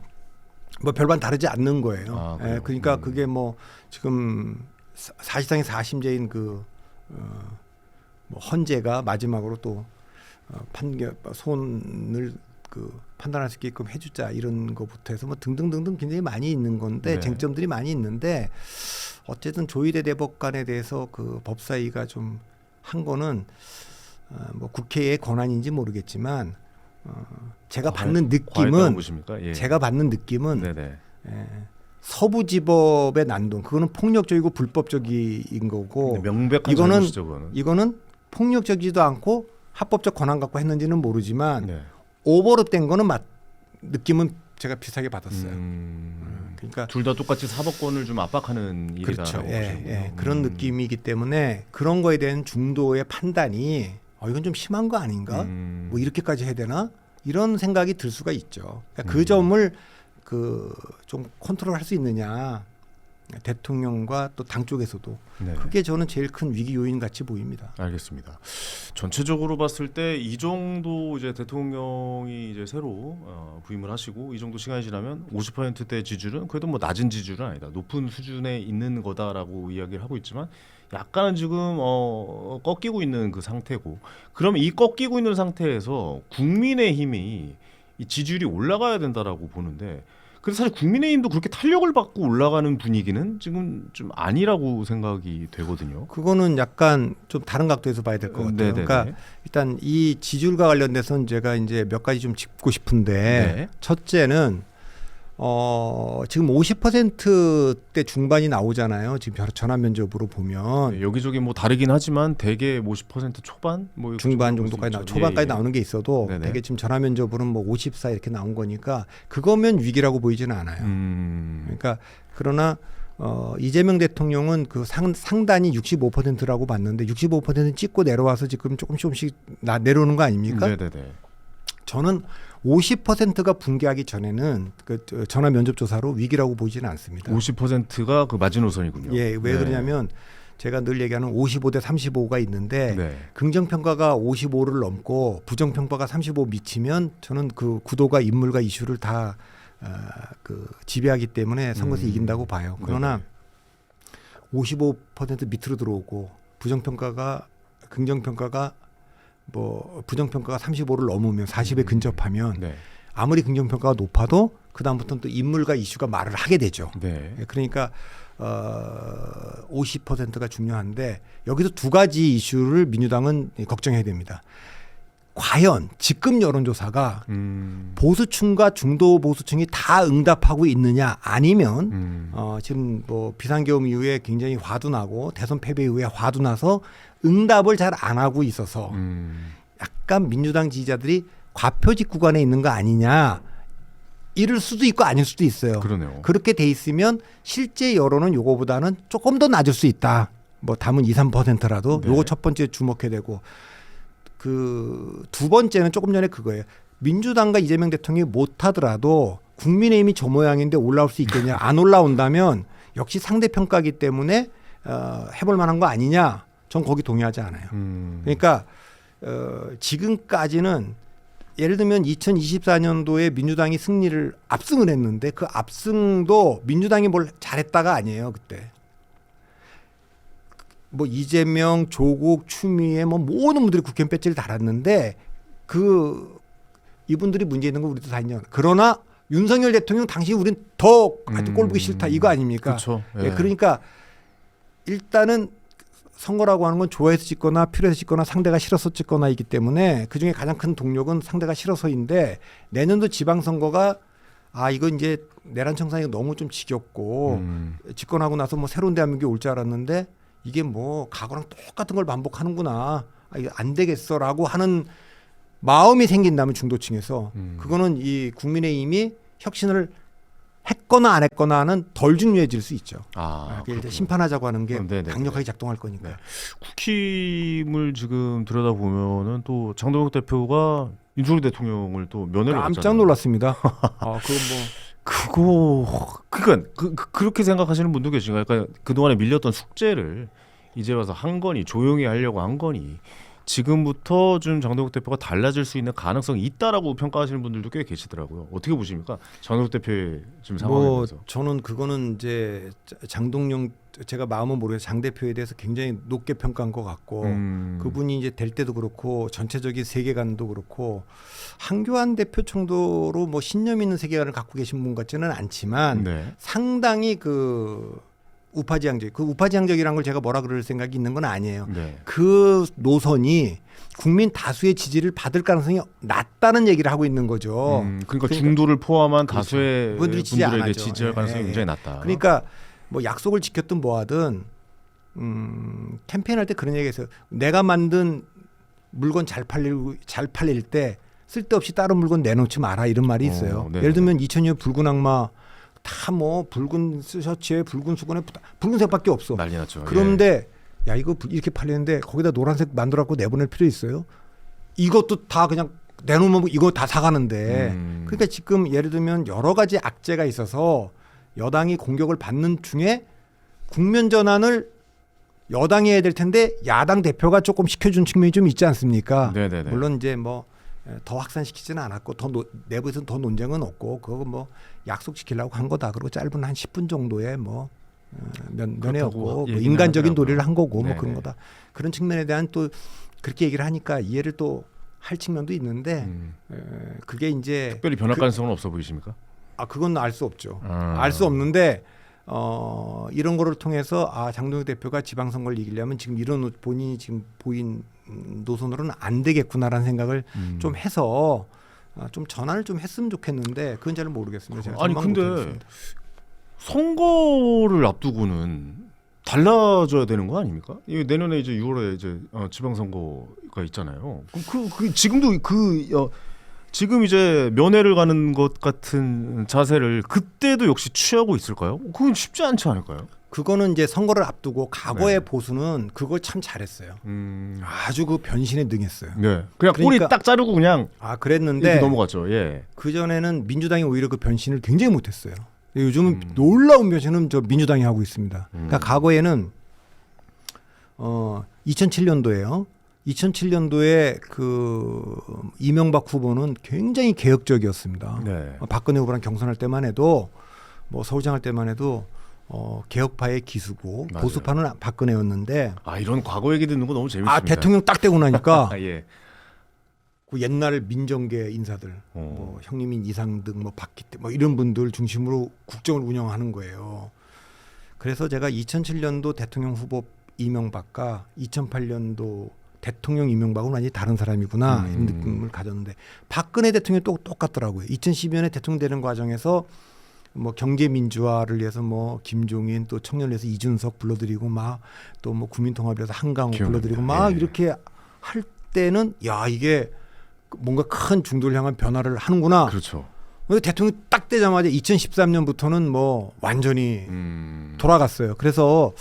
뭐 별반 다르지 않는 거예요. 그러니까 그게 뭐 지금 사실상의 4심제인 그 뭐 헌재가 마지막으로 또 판결 소원을 그 판단할 수 있게끔 해주자 이런 거부터 해서 뭐 등등등등 굉장히 많이 있는 건데 쟁점들이 많이 있는데 어쨌든 조희대 대법관에 대해서 그 법사위가 좀 한 거는 뭐 국회의 권한인지 모르겠지만 제가 받는 느낌은 제가 받는 느낌은 서부지법의 난동 그거는 폭력적이고 불법적인 거고 명백한 이거는 폭력적이지도 않고 합법적 권한 갖고 했는지는 모르지만 오버랩된 거는 느낌은 제가 비슷하게 받았어요. 그러니까 둘 다 똑같이 사법권을 좀 압박하는 일이다라고 보시는군요. 그런 느낌이기 때문에 그런 거에 대한 중도의 판단이 이건 좀 심한 거 아닌가? 뭐 이렇게까지 해야 되나? 이런 생각이 들 수가 있죠. 그러니까 그 점을 그 좀 컨트롤할 수 있느냐 대통령과 또 당 쪽에서도 그게 저는 제일 큰 위기 요인 같이 보입니다. 알겠습니다. 전체적으로 봤을 때 이 정도 이제 대통령이 이제 새로 부임을 하시고 이 정도 시간이 지나면 50%대 지지율은 그래도 뭐 낮은 지지율은 아니다. 높은 수준에 있는 거다라고 이야기를 하고 있지만 약간은 지금 꺾이고 있는 그 상태고 그러면 이 꺾이고 있는 상태에서 국민의힘이 이 지지율이 올라가야 된다라고 보는데 그래서 사실 국민의힘도 그렇게 탄력을 받고 올라가는 분위기는 지금 좀 아니라고 생각이 되거든요. 그거는 약간 좀 다른 각도에서 봐야 될 것 같아요. 그러니까 일단 이 지지율과 관련돼서는 제가 이제 몇 가지 좀 짚고 싶은데 첫째는 지금 50%대 중반이 나오잖아요. 지금 전화 면접으로 보면 여기저기 뭐 다르긴 하지만 대개 50% 초반, 뭐 중반 정도까지 초반까지 나오는 게 있어도 대개 지금 전화 면접으로는 뭐 54 이렇게 나온 거니까 그거면 위기라고 보이지는 않아요. 그러니까 그러나 이재명 대통령은 그 상단이 65%라고 봤는데 65% 찍고 내려와서 지금 조금씩 내려오는 거 아닙니까? 네네네. 저는 50%가 붕괴하기 전에는 그 전화 면접 조사로 위기라고 보지는 않습니다. 50%가 그 마지노선이군요. 예, 왜 그러냐면 제가 늘 얘기하는 55대 35가 있는데 네. 긍정평가가 55를 넘고 부정평가가 35 미치면 저는 그 구도가 인물과 이슈를 다 그 지배하기 때문에 선거에서 이긴다고 봐요. 그러나 55% 밑으로 들어오고 긍정평가가 뭐 부정평가가 35를 넘으면 40에 근접하면 네. 아무리 긍정평가가 높아도 그다음부터는 또 인물과 이슈가 말을 하게 되죠. 네. 그러니까 50%가 중요한데 여기서 두 가지 이슈를 민주당은 걱정해야 됩니다. 과연 직급 여론조사가 보수층과 중도 보수층이 다 응답하고 있느냐 아니면 지금 뭐 비상계엄 이후에 굉장히 화도 나고 대선 패배 이후에 화도 나서 응답을 잘 안 하고 있어서 약간 민주당 지지자들이 과표직 구간에 있는 거 아니냐 이럴 수도 있고 아닐 수도 있어요. 그러네요. 그렇게 돼 있으면 실제 여론은 요거보다는 조금 더 낮을 수 있다. 뭐 담은 2, 3%라도 네. 요거 첫 번째 주목해야 되고 그 두 번째는 조금 전에 그거예요. 민주당과 이재명 대통령이 못하더라도 국민의힘이 저 모양인데 올라올 수 있겠냐. 안 올라온다면 역시 상대평가이기 때문에 해볼 만한 거 아니냐. 전 거기 동의하지 않아요. 그러니까 지금까지는 예를 들면 2024년도에 민주당이 승리를 압승을 했는데 그 압승도 민주당이 뭘 잘했다가 아니에요. 그때. 뭐 이재명, 조국, 추미애 뭐 모든 분들이 국회의원 배지를 달았는데 그 이분들이 문제 있는 거 우리도 다 있냐. 그러나 윤석열 대통령 당시 우린 더 하여튼 꼴 보기 싫다 이거 아닙니까? 그렇죠. 예. 그러니까 일단은 선거라고 하는 건 좋아해서 찍거나 필요해서 찍거나 상대가 싫어서 찍거나 이기 때문에 그중에 가장 큰 동력은 상대가 싫어서인데 내년도 지방선거가 이거 이제 내란 청산이 너무 좀 지겹고 집권하고 나서 뭐 새로운 대한민국이 올 줄 알았는데 이게 뭐 과거랑 똑같은 걸 반복하는구나. 이거 안 되겠어라고 하는 마음이 생긴다면 중도층에서 그거는 이 국민의힘이 혁신을 했거나 안 했거나는 덜 중요해질 수 있죠. 그게 심판하자고 하는 게 강력하게 작동할 거니까. 네. 국힘을 지금 들여다 보면은 또 장동혁 대표가 윤석열 대통령을 또 면회를 갔잖아요. 깜짝 놀랐습니다. 그러니까 그렇게 생각하시는 분도 계신가요? 그러니까 그동안에 밀렸던 숙제를 이제 와서 한 거니 조용히 하려고 한 거니 지금부터 좀 장동혁 대표가 달라질 수 있는 가능성이 있다라고 평가하시는 분들도 꽤 계시더라고요. 어떻게 보십니까? 장동혁 대표의 지금 상황에 대해서. 저는 그거는 이제 장동영 제가 마음은 모르겠어요. 장 대표에 대해서 굉장히 높게 평가한 것 같고 그분이 이제 될 때도 그렇고 전체적인 세계관도 그렇고 한교안 대표 정도로 뭐 신념 있는 세계관을 갖고 계신 분 같지는 않지만 상당히 그 우파지향적이라는 걸 제가 뭐라 그럴 생각이 있는 건 아니에요. 그 노선이 국민 다수의 지지를 받을 가능성이 낮다는 얘기를 하고 있는 거죠. 그러니까 중도를 포함한 그렇죠. 다수의 분들에게 지지할 가능성이 굉장히 낮다. 그러니까 뭐 약속을 지켰든 뭐하든 캠페인할 때 그런 얘기했어요. 내가 만든 물건 잘 팔릴 때 쓸데없이 다른 물건 내놓지 마라 이런 말이 있어요. 예를 들면 2000년 붉은 악마 다 뭐 붉은 셔츠에 붉은 수건에 붉은색밖에 없어. 난리 났죠. 그런데 야 이거 이렇게 팔리는데 거기다 노란색 만들어갖고 내보낼 필요 있어요? 이것도 다 그냥 내놓으면 이거 다 사가는데. 그러니까 지금 예를 들면 여러 가지 악재가 있어서 여당이 공격을 받는 중에 국면 전환을 여당이 해야 될 텐데 야당 대표가 조금 시켜준 측면이 좀 있지 않습니까? 물론 이제 뭐 더 확산시키지는 않았고 내부에서는 더 논쟁은 없고 그거 뭐 약속 지키려고 한 거다. 그리고 짧은 한 10분 정도의 뭐 면회였고 뭐 인간적인 도리를 한 거고 뭐 그런 거다. 그런 측면에 대한 또 그렇게 얘기를 하니까 이해를 또 할 측면도 있는데 그게 이제 특별히 변할 가능성은 없어 보이십니까? 그건 알 수 없죠. 알 수 없는데 이런 거를 통해서 장동혁 대표가 지방선거를 이기려면 지금 이런 본인이 지금 보인 노선으로는 안 되겠구나라는 생각을 좀 해서 좀 전환을 좀 했으면 좋겠는데 그건 잘 모르겠습니다. 제가 아니 근데 선거를 앞두고는 달라져야 되는 거 아닙니까? 내년에 이제 6월에 이제 지방선거가 있잖아요. 그럼 그 지금도 지금 이제 면회를 가는 것 같은 자세를 그때도 역시 취하고 있을까요? 그건 쉽지 않지 않을까요? 그거는 이제 선거를 앞두고 과거의 네. 보수는 그걸 참 잘했어요. 아주 그 변신에 능했어요. 네, 그냥 꼬리 그러니까- 딱 자르고 그냥 그랬는데 이렇게 넘어갔죠. 예. 그 전에는 민주당이 오히려 그 변신을 굉장히 못했어요. 요즘은 놀라운 변신은 저 민주당이 하고 있습니다. 그러니까 과거에는 2007년도에요. 2007년도에 그 이명박 후보는 굉장히 개혁적이었습니다. 네. 박근혜 후보랑 경선할 때만 해도 뭐 서울장 할 때만 해도 개혁파의 기수고 맞아요. 보수파는 박근혜였는데 이런 과거 얘기 듣는 거 너무 재밌습니다. 대통령 딱 되고 나니까 예. 그 옛날 민정계 인사들 뭐 형님인 이상득 뭐 박기태 뭐 이런 분들 중심으로 국정을 운영하는 거예요. 그래서 제가 2007년도 대통령 후보 이명박과 2008년도 대통령 이명박은 완전히 다른 사람이구나 이런 느낌을 가졌는데 박근혜 대통령이 또 똑같더라고요. 2012년에 대통령 되는 과정에서 뭐 경제 민주화를 위해서 뭐 김종인 또 청년을 위해서 이준석 불러들이고 막 또 뭐 국민통합을 위해서 한강호 불러들이고 막 이렇게 할 때는 야 이게 뭔가 큰 중도를 향한 변화를 하는구나. 그렇죠. 근데 대통령이 딱 되자마자 2013년부터는 뭐 완전히 돌아갔어요. 그래서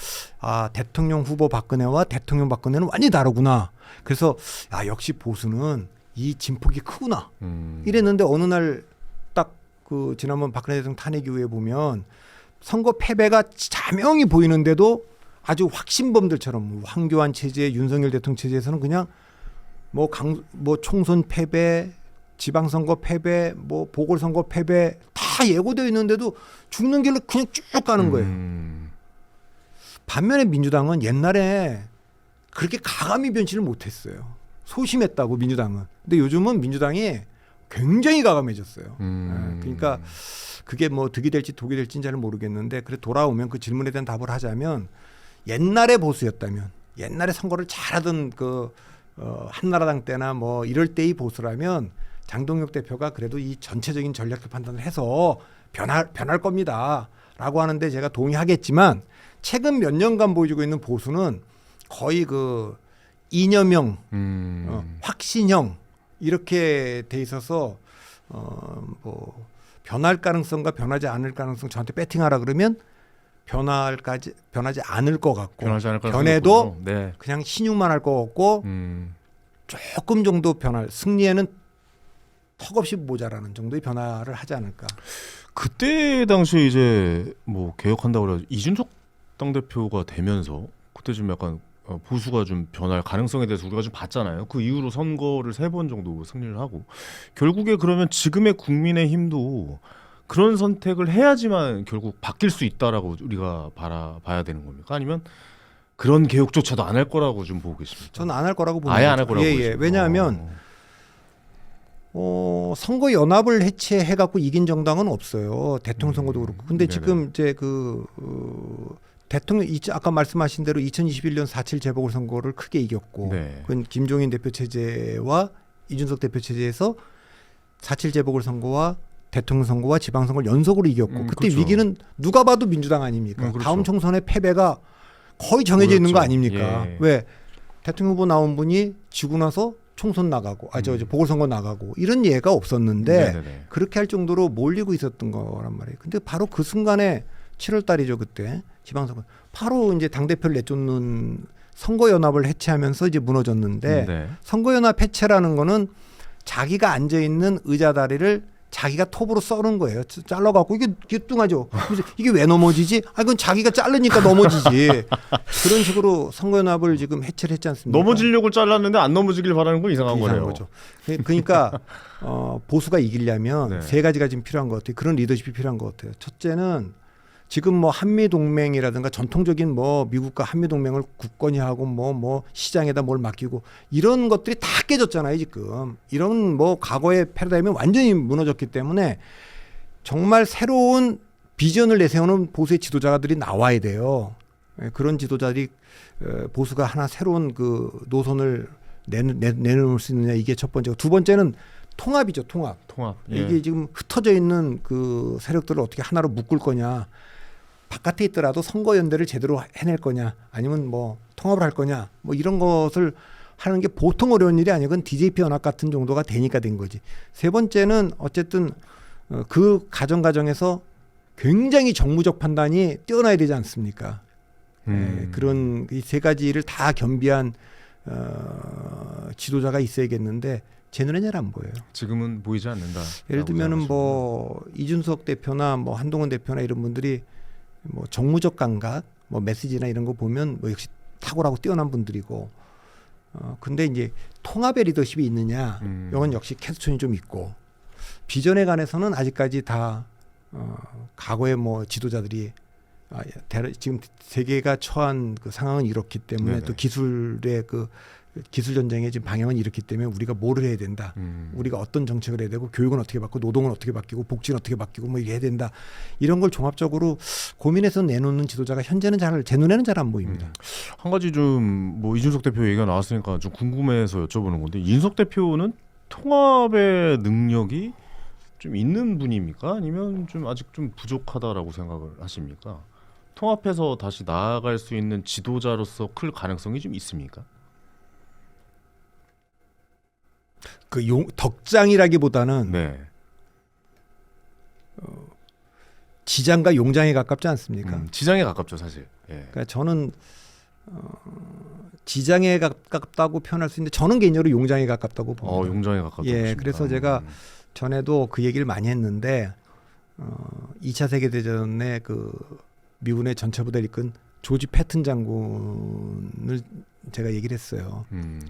대통령 후보 박근혜와 대통령 박근혜는 완전히 다르구나. 그래서 역시 보수는 이 진폭이 크구나. 이랬는데 어느 날 딱 그 지난번 박근혜 대통령 탄핵 이후에 보면 선거 패배가 자명히 보이는데도 아주 확신범들처럼 황교안 체제, 윤석열 대통령 체제에서는 그냥 뭐 총선 패배, 지방선거 패배, 뭐 보궐선거 패배 다 예고되어 있는데도 죽는 길로 그냥 쭉 가는 거예요. 반면에 민주당은 옛날에 그렇게 가감히 변신을 못했어요. 소심했다고 민주당은. 근데 요즘은 민주당이 굉장히 가감해졌어요. 그러니까 그게 뭐 득이 될지 독이 될지는 잘 모르겠는데 그래 돌아오면 그 질문에 대한 답을 하자면 옛날에 보수였다면 옛날에 선거를 잘하던 그 한나라당 때나 뭐 이럴 때의 보수라면 장동혁 대표가 그래도 이 전체적인 전략적 판단을 해서 변할 겁니다라고 하는데 제가 동의하겠지만 최근 몇 년간 보여주고 있는 보수는 거의 그 이념형, 확신형 이렇게 돼 있어서 뭐 변할 가능성과 변하지 않을 가능성 저한테 배팅하라 그러면 변하지 않을 것 같고 변해도 네. 그냥 신용만 할 것 같고 조금 정도 승리에는 턱없이 모자라는 정도의 변화를 하지 않을까. 그때 당시에 이제 뭐 개혁한다고 그래 이준석 당대표가 되면서 그때 좀 약간 보수가 좀 변할 가능성에 대해서 우리가 좀 봤잖아요. 그 이후로 선거를 3번 정도 승리를 하고 결국에 그러면 지금의 국민의힘도 그런 선택을 해야지만 결국 바뀔 수 있다라고 우리가 봐야 되는 겁니까? 아니면 그런 개혁조차도 안 할 거라고 좀 보고 계십니까? 저는 안 할 거라고 봅니다. 아예 안 할 거라고 보십니까? 왜냐하면 선거 연합을 해체해 갖고 이긴 정당은 없어요. 대통령 선거도 그렇고. 근데 지금 이제 대통령 아까 말씀하신 대로 2021년 4.7 재보궐선거를 크게 이겼고 그건 김종인 대표 체제와 이준석 대표 체제에서 4.7 재보궐선거와 대통령 선거와 지방선거를 연속으로 이겼고 그때 그렇죠. 위기는 누가 봐도 민주당 아닙니까? 그렇죠. 다음 총선의 패배가 거의 정해져 있는 거 아닙니까? 예. 왜 대통령 후보 나온 분이 지고 나서 총선 나가고 저 보궐선거 나가고 이런 예가 없었는데 그렇게 할 정도로 몰리고 있었던 거란 말이에요. 근데 바로 그 순간에 7월 달이죠. 그때 지방선거 바로 이제 당대표를 내쫓는 선거연합을 해체하면서 이제 무너졌는데 선거연합 해체라는 거는 자기가 앉아있는 의자 다리를 자기가 톱으로 썰은 거예요. 잘라갖고 이게 뚱하죠. 그래서 이게 왜 넘어지지? 그건 자기가 자르니까 넘어지지. 그런 식으로 선거연합을 지금 해체를 했지 않습니까? 넘어지려고 잘랐는데 안 넘어지길 바라는 건 이상한 거네요. 거죠. 그러니까 보수가 이기려면 세 가지가 지금 필요한 것 같아요. 그런 리더십이 필요한 것 같아요. 첫째는 지금 뭐 한미동맹이라든가 전통적인 뭐 미국과 한미동맹을 굳건히 하고 뭐 시장에다 뭘 맡기고 이런 것들이 다 깨졌잖아요 지금. 이런 뭐 과거의 패러다임이 완전히 무너졌기 때문에 정말 새로운 비전을 내세우는 보수의 지도자들이 나와야 돼요. 그런 지도자들이 보수가 하나 새로운 그 노선을 내놓을 수 있느냐 이게 첫 번째고 두 번째는 통합이죠. 통합. 이게 지금 흩어져 있는 그 세력들을 어떻게 하나로 묶을 거냐. 바깥에 있더라도 선거연대를 제대로 해낼 거냐 아니면 뭐 통합을 할 거냐 뭐 이런 것을 하는 게 보통 어려운 일이 아니고 DJP 연합 같은 정도가 되니까 된 거지. 세 번째는 어쨌든 그 과정에서 굉장히 정무적 판단이 뛰어나야 되지 않습니까? 그런 이 세 가지를 다 겸비한 지도자가 있어야겠는데 제 눈에 잘 안 보여요. 지금은 보이지 않는다. 예를 들면은 뭐 이준석 대표나 뭐 한동훈 대표나 이런 분들이 뭐 정무적 감각, 뭐 메시지나 이런 거 보면 뭐 역시 탁월하고 뛰어난 분들이고, 근데 이제 통합의 리더십이 있느냐, 이건 역시 캐스천이 좀 있고, 비전에 관해서는 아직까지 다 과거의 뭐 지도자들이 지금 세계가 처한 그 상황은 이렇기 때문에 네네. 또 기술의 그 기술 전쟁의 지금 방향은 이렇기 때문에 우리가 뭐를 해야 된다. 우리가 어떤 정책을 해야 되고 교육은 어떻게 바꾸고 노동은 어떻게 바뀌고 복지는 어떻게 바뀌고 뭐 이게 해야 된다. 이런 걸 종합적으로 고민해서 내놓는 지도자가 현재는 제 눈에는 잘 안 보입니다. 한 가지 좀 뭐 이준석 대표 얘기가 나왔으니까 좀 궁금해서 여쭤보는 건데, 이준석 대표는 통합의 능력이 좀 있는 분입니까? 아니면 좀 아직 좀 부족하다라고 생각을 하십니까? 통합해서 다시 나아갈 수 있는 지도자로서 클 가능성이 좀 있습니까? 그 덕장이라기보다는 네. 지장과 용장에 가깝지 않습니까? 지장에 가깝죠, 사실. 예. 그러니까 저는 지장에 가깝다고 표현할 수 있는데 저는 개인적으로 용장에 가깝다고 봅니다. 용장에 가깝다고. 예, 보십니까? 그래서 제가 전에도 그 얘기를 많이 했는데 2차 세계대전에 그 미군의 전차 부대를 이끈 조지 패튼 장군을 제가 얘기를 했어요.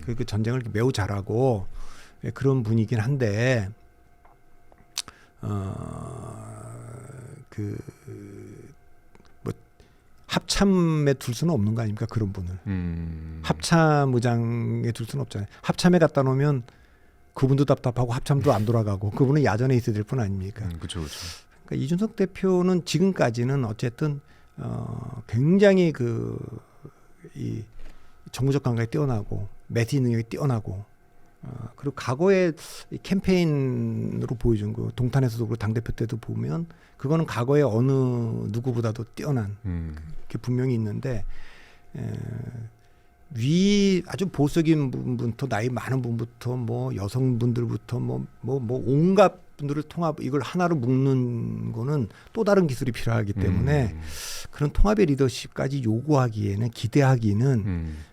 그 전쟁을 매우 잘하고 그런 분이긴 한데 뭐 합참에 둘 수는 없는 거 아닙니까? 그런 분을 합참 의장에 둘 수는 없잖아요. 합참에 갖다 놓으면 그분도 답답하고 합참도 안 돌아가고 그분은 야전에 있어야 될 분 아닙니까? 그렇죠. 그러니까 이준석 대표는 지금까지는 어쨌든 굉장히 이 정무적 감각이 뛰어나고 메시지 능력이 뛰어나고 그리고 과거에 이 캠페인으로 보여준 거 동탄에서도 그렇고 당대표 때도 보면 그거는 과거에 어느 누구보다도 뛰어난 게 분명히 있는데 아주 보수적인 분부터 나이 많은 분부터 뭐 여성분들부터 뭐 온갖 분들을 이걸 하나로 묶는 거는 또 다른 기술이 필요하기 때문에 그런 통합의 리더십까지 요구하기에는 기대하기는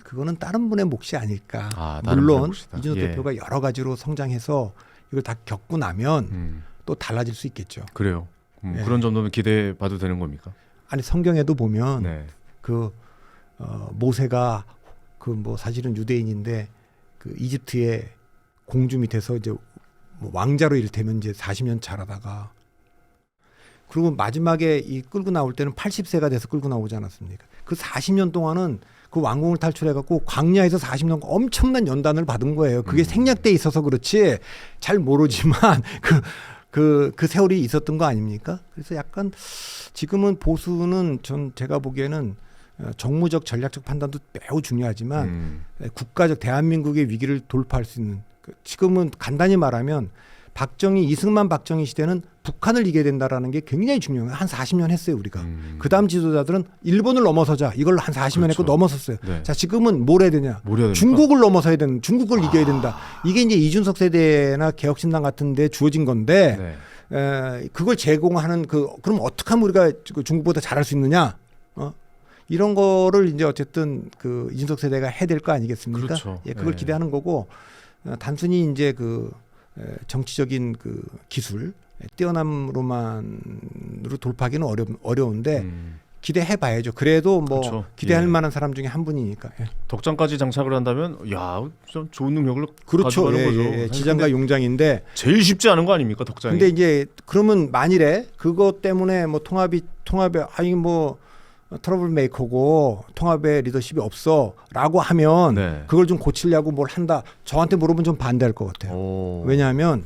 그거는 다른 분의 몫이 아닐까. 물론 이준석 대표가 여러 가지로 성장해서 이걸 다 겪고 나면 또 달라질 수 있겠죠. 그래요. 그런 정도는 기대해 봐도 되는 겁니까? 아니 성경에도 보면 네. 모세가 뭐 사실은 유대인인데 그 이집트의 공주 밑에서 이제 뭐 왕자로 이를테면 이제 40년 자라다가 그리고 마지막에 끌고 나올 때는 80세가 돼서 끌고 나오지 않았습니까? 그 40년 동안은 그 왕궁을 탈출해갖고 광야에서 40년 엄청난 연단을 받은 거예요. 그게 생략돼 있어서 그렇지 잘 모르지만 그 세월이 있었던 거 아닙니까? 그래서 약간 지금은 보수는 제가 보기에는 정무적 전략적 판단도 매우 중요하지만 국가적 대한민국의 위기를 돌파할 수 있는 지금은 간단히 말하면 이승만 박정희 시대는 북한을 이겨야 된다라는 게 굉장히 중요해요. 한 40년 했어요 우리가. 그다음 지도자들은 일본을 넘어서자 이걸 한 40년 그렇죠. 했고 넘어섰어요. 네. 자 지금은 뭘 해야 되냐? 중국을 넘어서야 되는 중국을 이겨야 된다. 이게 이제 이준석 세대나 개혁신당 같은데 주어진 건데 그걸 제공하는 그럼 어떻게 하면 우리가 중국보다 잘할 수 있느냐? 이런 거를 이제 어쨌든 이준석 세대가 해야 될 거 아니겠습니까? 그렇죠. 예, 그걸 기대하는 거고 단순히 이제 정치적인 기술 뛰어남으로 돌파하기는 어려운데 기대해 봐야죠. 그래도 뭐 그렇죠. 기대할 만한 사람 중에 한 분이니까. 예. 덕장까지 장착을 한다면 좀 좋은 능력을 그렇죠. 가져가는 거죠. 예. 지장과 용장인데 제일 쉽지 않은 거 아닙니까, 덕장이? 근데 이제 그러면 만일에 그것 때문에 뭐 통합에 트러블 메이커고 통합의 리더십이 없어라고 하면 그걸 좀 고치려고 뭘 한다. 저한테 물어보면 좀 반대할 것 같아요. 왜냐하면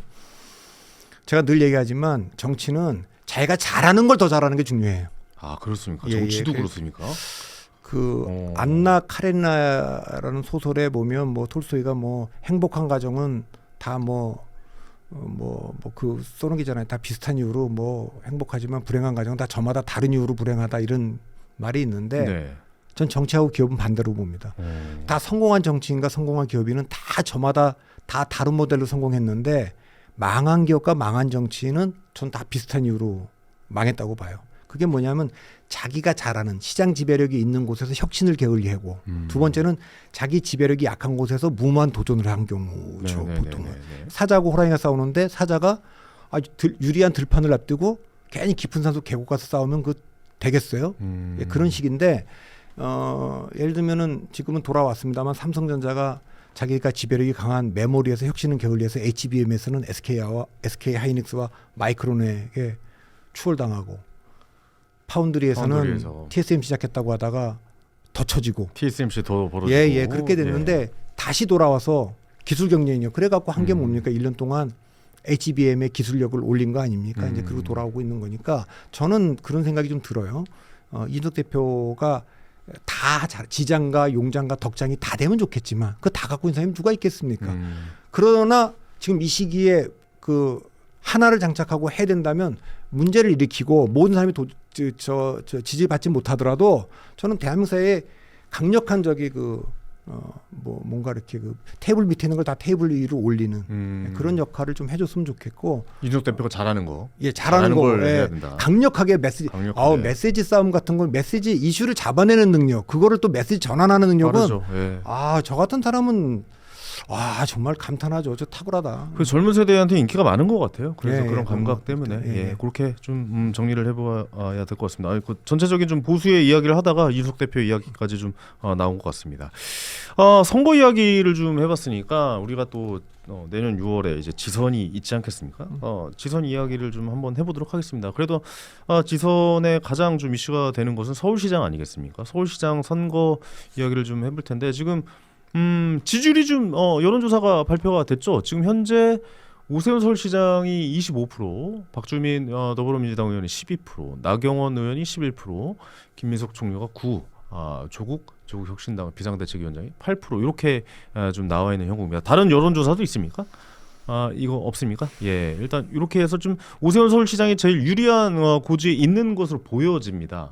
제가 늘 얘기하지만 정치는 자기가 잘하는 걸 더 잘하는 게 중요해요. 아 그렇습니까? 정치도 그렇습니까? 안나 카레나라는 소설에 보면 뭐 톨스토이가 뭐 행복한 가정은 다 써놓은 게 있잖아요. 다 비슷한 이유로 뭐 행복하지만 불행한 가정은 다 저마다 다른 이유로 불행하다 이런 말이 있는데 전 정치하고 기업은 반대로 봅니다. 다 성공한 정치인과 성공한 기업인은 다 저마다 다 다른 모델로 성공했는데 망한 기업과 망한 정치인은 전 다 비슷한 이유로 망했다고 봐요. 그게 뭐냐면 자기가 잘하는 시장 지배력이 있는 곳에서 혁신을 게을리하고 두 번째는 자기 지배력이 약한 곳에서 무모한 도전을 한 경우죠. 보통은. 사자하고 호랑이가 싸우는데 사자가 아주 유리한 들판을 앞두고 괜히 깊은 산속 계곡 가서 싸우면 그 되겠어요? 예, 그런 식인데 예를 들면은 지금은 돌아왔습니다만 삼성전자가 자기가 지배력이 강한 메모리에서 혁신은 게을리해서 HBM에서는 SK 하이닉스와 마이크론에게 추월당하고 파운드리에서는 TSMC 시작했다고 하다가 더 쳐지고 TSMC 더 벌어지고 예, 그렇게 됐는데 다시 돌아와서 기술 경쟁이요. 그래갖고 한 게 뭡니까? 1년 동안 HBM의 기술력을 올린 거 아닙니까? 이제 그리고 돌아오고 있는 거니까 저는 그런 생각이 좀 들어요. 이준석 대표가 다 지장과 용장과 덕장이 다 되면 좋겠지만 그 다 갖고 있는 사람이 누가 있겠습니까? 그러나 지금 이 시기에 그 하나를 장착하고 해야 된다면 문제를 일으키고 모든 사람이 지지받지 못하더라도 저는 대한민국 사회에 강력한 뭔가 이렇게 그 테이블 밑에 있는 걸 다 테이블 위로 올리는 그런 역할을 좀 해줬으면 좋겠고. 이준석 대표가 잘하는 거. 예, 잘하는 걸 해야 된다. 강력하게 메시지 싸움 같은 건 메시지 이슈를 잡아내는 능력, 그거를 또 메시지 전환하는 능력은 예. 저 같은 사람은 정말 감탄하죠. 저 탁월하다. 그 젊은 세대한테 인기가 많은 것 같아요. 그래서 예, 그런 감각 때문에 그렇게 좀 정리를 해봐야 될 것 같습니다. 그 전체적인 좀 보수의 이야기를 하다가 이준석 대표 이야기까지 좀 나온 것 같습니다. 선거 이야기를 좀 해봤으니까 우리가 또 내년 6월에 이제 지선이 있지 않겠습니까? 지선 이야기를 좀 한번 해보도록 하겠습니다. 그래도 지선에 가장 좀 이슈가 되는 것은 서울시장 아니겠습니까? 서울시장 선거 이야기를 좀 해볼 텐데 지금 지지율이 좀 여론조사가 발표가 됐죠. 지금 현재 오세훈 서울시장이 25%, 박주민 더불어민주당 의원이 12%, 나경원 의원이 11%, 김민석 총리가 9%, 조국 혁신당 비상대책위원장이 8% 이렇게 좀 나와 있는 형국입니다. 다른 여론조사도 있습니까? 이거 없습니까? 예, 일단 이렇게 해서 좀 오세훈 서울시장이 제일 유리한 고지에 있는 것으로 보여집니다.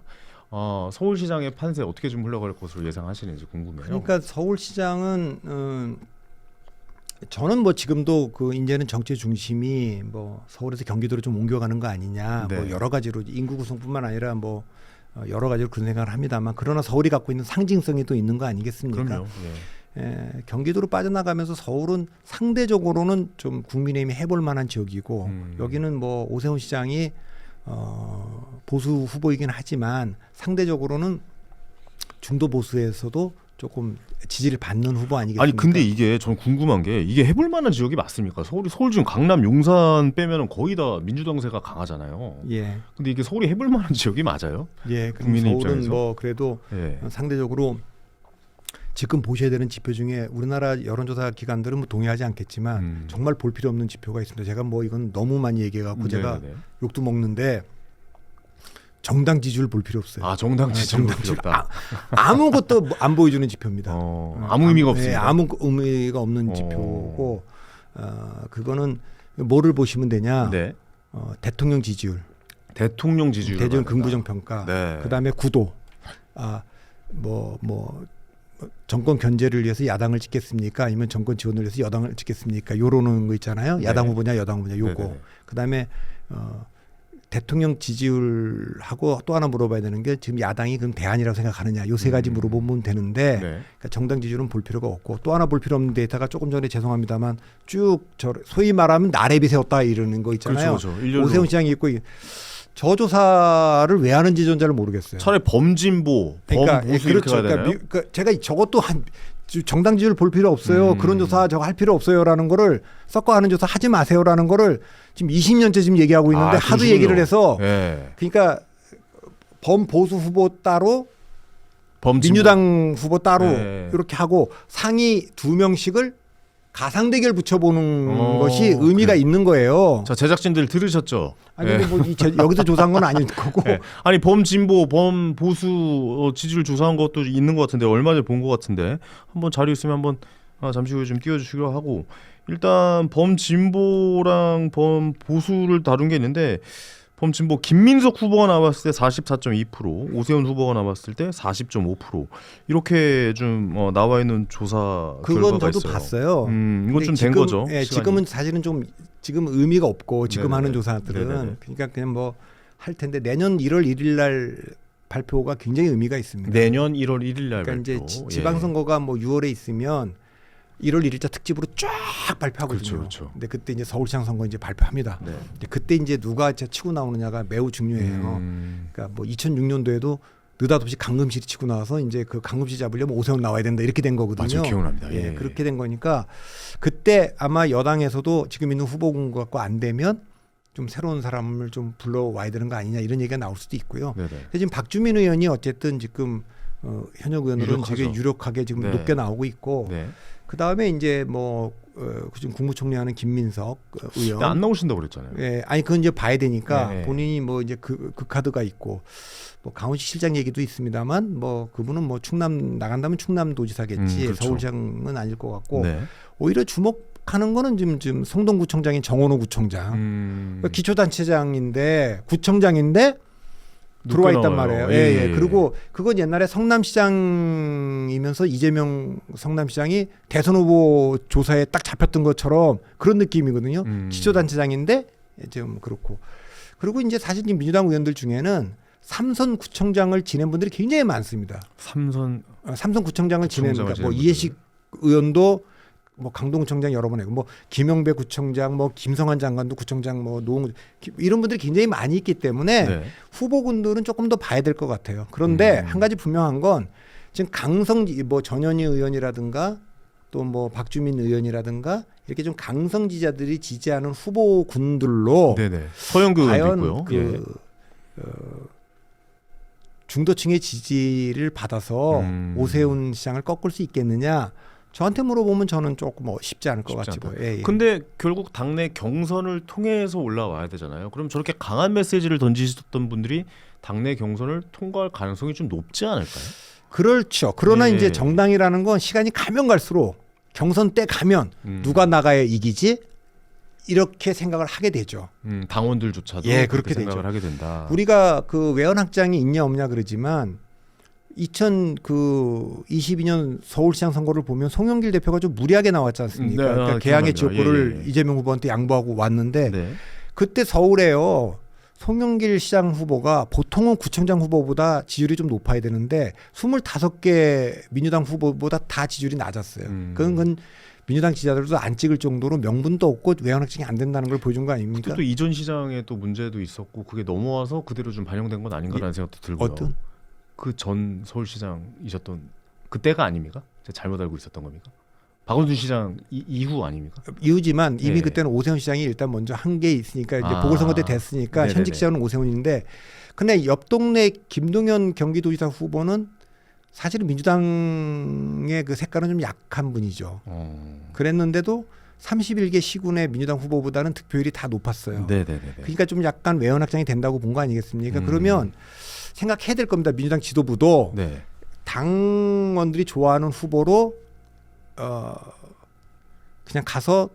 서울시장의 판세 어떻게 좀 흘러갈 것으로 예상하시는지 궁금해요. 그러니까 서울시장은 저는 뭐 지금도 그 이제는 정치의 중심이 뭐 서울에서 경기도로 좀 옮겨가는 거 아니냐, 뭐 여러 가지로 인구 구성뿐만 아니라 뭐 여러 가지로 그런 생각을 합니다만 그러나 서울이 갖고 있는 상징성이 또 있는 거 아니겠습니까? 그럼요. 경기도로 빠져나가면서 서울은 상대적으로는 좀 국민의힘이 해볼 만한 지역이고 여기는 뭐 오세훈 시장이 보수 후보이긴 하지만 상대적으로는 중도 보수에서도 조금 지지를 받는 후보 아니겠습니까? 아니 근데 이게 전 궁금한 게 이게 해볼 만한 지역이 맞습니까? 서울 지금 강남 용산 빼면은 거의 다 민주당세가 강하잖아요. 예. 근데 이게 서울이 해볼 만한 지역이 맞아요? 예. 국민의 서울은 입장에서? 뭐 그래도 상대적으로 지금 보셔야 되는 지표 중에 우리나라 여론조사 기관들은 뭐 동의하지 않겠지만 정말 볼 필요 없는 지표가 있습니다. 제가 뭐 이건 너무 많이 얘기해갖고 제가 욕도 먹는데 정당 지지율 볼 필요 없어요. 정당 지지율 볼 필요 없다. 아무것도 안 보여주는 지표입니다. 아무 의미가 없습니다. 아무 의미가 없는 지표고 그거는 뭐를 보시면 되냐? 대통령 지지율, 대전 긍부정 평가, 그다음에 구도, 정권 견제를 위해서 야당을 찍겠습니까? 아니면 정권 지원을 위해서 여당을 찍겠습니까? 요러는 거 있잖아요. 야당 후보냐 여당 후보냐 요거. 그다음에 대통령 지지율하고 또 하나 물어봐야 되는 게 지금 야당이 그럼 대안이라고 생각하느냐. 요 세 가지 물어보면 되는데 그러니까 정당 지지율은 볼 필요가 없고 또 하나 볼 필요 없는 데이터가 조금 전에 죄송합니다만 쭉 소위 말하면 나래비 세웠다 이러는 거 있잖아요. 그렇죠. 오세훈 시장이 있고 저 조사를 왜 하는지 전 잘 모르겠어요. 차라리 범진보, 범보수 이렇게 가야 되나요? 제가 저것도 정당 지지율 볼 필요 없어요. 그런 조사 저거 할 필요 없어요라는 거를 섞어 하는 조사 하지 마세요라는 거를 지금 20년째 지금 얘기하고 있는데 하도 얘기를 해서 그러니까 범보수 후보 따로 민주당 후보 따로 이렇게 하고 상위 2명씩을 가상대결 붙여보는 것이 의미가 있는 거예요. 자, 제작진들 들으셨죠? 아니 뭐 여기서 조사한 건 아닐 거고. 아니 범진보, 범보수 지지율 조사한 것도 있는 것 같은데 얼마 전에 본 것 같은데 한번 자료 있으면 한번 잠시 후에 좀 띄워주시기로 하고 일단 범진보랑 범보수를 다룬 게 있는데 범진보 김민석 후보가 나왔을 때 44.2%, 오세훈 후보가 나왔을 때 40.5% 이렇게 좀 나와 있는 조사 그건 결과가 저도 있어요. 봤어요. 이건 좀 된 거죠. 예, 시간이. 지금은 사실은 좀 지금 의미가 없고 지금 네네네. 하는 조사들은 네네네. 그러니까 그냥 뭐 할 텐데 내년 1월 1일 날 발표가 굉장히 의미가 있습니다. 내년 1월 1일 날 그러니까 발표. 이제 지방선거가 뭐 6월에 있으면 1월 1일자 특집으로 쫙 발표하거든요. 그렇죠, 그렇죠. 근데 그때 이제 서울시장 선거 이제 발표합니다. 네. 근데 그때 이제 누가 치고 나오느냐가 매우 중요해요. 그러니까 뭐 2006년도에도 느닷없이 강금실이 치고 나와서 이제 그 강금실 잡으려면 오세훈 나와야 된다 이렇게 된 거거든요. 맞아요, 기억납니다. 예, 예. 그렇게 된 거니까 그때 아마 여당에서도 지금 있는 후보군 갖고 안 되면 좀 새로운 사람을 좀 불러와야 되는 거 아니냐 이런 얘기가 나올 수도 있고요. 네네. 근데 지금 박주민 의원이 어쨌든 지금 현역 의원으로는 유력하죠. 되게 유력하게 지금 네. 높게 나오고 있고 네. 그 다음에 이제 뭐 지금 국무총리하는 김민석 의원. 근데 안 나오신다고 그랬잖아요. 예, 아니 그건 이제 봐야 되니까 네. 본인이 뭐 이제 그 카드가 있고 뭐 강원시 실장 얘기도 있습니다만 뭐 그분은 뭐 충남 나간다면 충남도지사겠지 그렇죠. 서울시장은 아닐 것 같고 네. 오히려 주목하는 거는 지금 성동구청장인 정원호 구청장 그러니까 기초단체장인데 구청장인데 들어와 있단 나와요. 말이에요. 예, 예. 그리고 그건 옛날에 성남시장이면서 이재명 성남시장이 대선 후보 조사에 딱 잡혔던 것처럼 그런 느낌이거든요. 기초단체장인데 지금 그렇고 그리고 이제 사실 지금 민주당 의원들 중에는 삼선 구청장을 지낸 분들이 굉장히 많습니다. 삼선 구청장을 지낸 그러니까 뭐 이해식 의원도 뭐 강동구청장 여러 번 했고 뭐 김영배 구청장 뭐 김성한 장관도 구청장 뭐 노웅 이런 분들이 굉장히 많이 있기 때문에 네. 후보군들은 조금 더 봐야 될 것 같아요. 그런데 한 가지 분명한 건 지금 강성지 뭐 전현희 의원이라든가 또 뭐 박주민 의원이라든가 이렇게 좀 강성지자들이 지지하는 후보군들로 네네. 서영교 의원도 과연 있고요. 그 중도층의 지지를 받아서 오세훈 시장을 꺾을 수 있겠느냐? 저한테 물어보면 저는 조금 쉽지 않을 것 같고요. 예, 예. 근데 결국 당내 경선을 통해서 올라와야 되잖아요. 그럼 저렇게 강한 메시지를 던지셨던 분들이 당내 경선을 통과할 가능성이 좀 높지 않을까요? 그렇죠. 그러나 예. 이제 정당이라는 건 시간이 가면 갈수록 경선 때 가면 누가 나가야 이기지? 이렇게 생각을 하게 되죠. 당원들조차도 예, 그렇게 그렇게 생각을 되죠. 하게 된다. 우리가 그 외연확장이 있냐 없냐 그러지만 2022년 서울시장 선거를 보면 송영길 대표가 좀 무리하게 나왔지 않습니까? 네, 그러니까 개항의 기억납니다. 지역구를 예. 이재명 후보한테 양보하고 왔는데 네. 그때 서울에요. 송영길 시장 후보가 보통은 구청장 후보보다 지지율이 좀 높아야 되는데 25개 민주당 후보보다 다 지지율이 낮았어요. 그건 민주당 지지자들도 안 찍을 정도로 명분도 없고 외연확장이 안 된다는 걸 보여준 거 아닙니까? 그때 또 이전 시장에 또 문제도 있었고 그게 넘어와서 그대로 좀 반영된 건 아닌가라는 생각도 들고요. 어떤? 그 전 서울시장이셨던 그때가 아닙니까? 제가 잘못 알고 있었던 겁니까? 박원순 시장 이후 아닙니까? 이유지만 이미 네. 그때는 오세훈 시장이 일단 먼저 한 게 있으니까 이제 아. 보궐선거 때 됐으니까 네네네. 현직 시장은 오세훈인데 근데 옆 동네 김동연 경기도지사 후보는 사실은 민주당의 그 색깔은 좀 약한 분이죠. 그랬는데도 31개 시군의 민주당 후보보다는 득표율이 다 높았어요. 네네네. 그러니까 좀 약간 외연확장이 된다고 본 거 아니겠습니까? 그러면 생각해야 될 겁니다. 민주당 지도부도 네. 당원들이 좋아하는 후보로 그냥 가서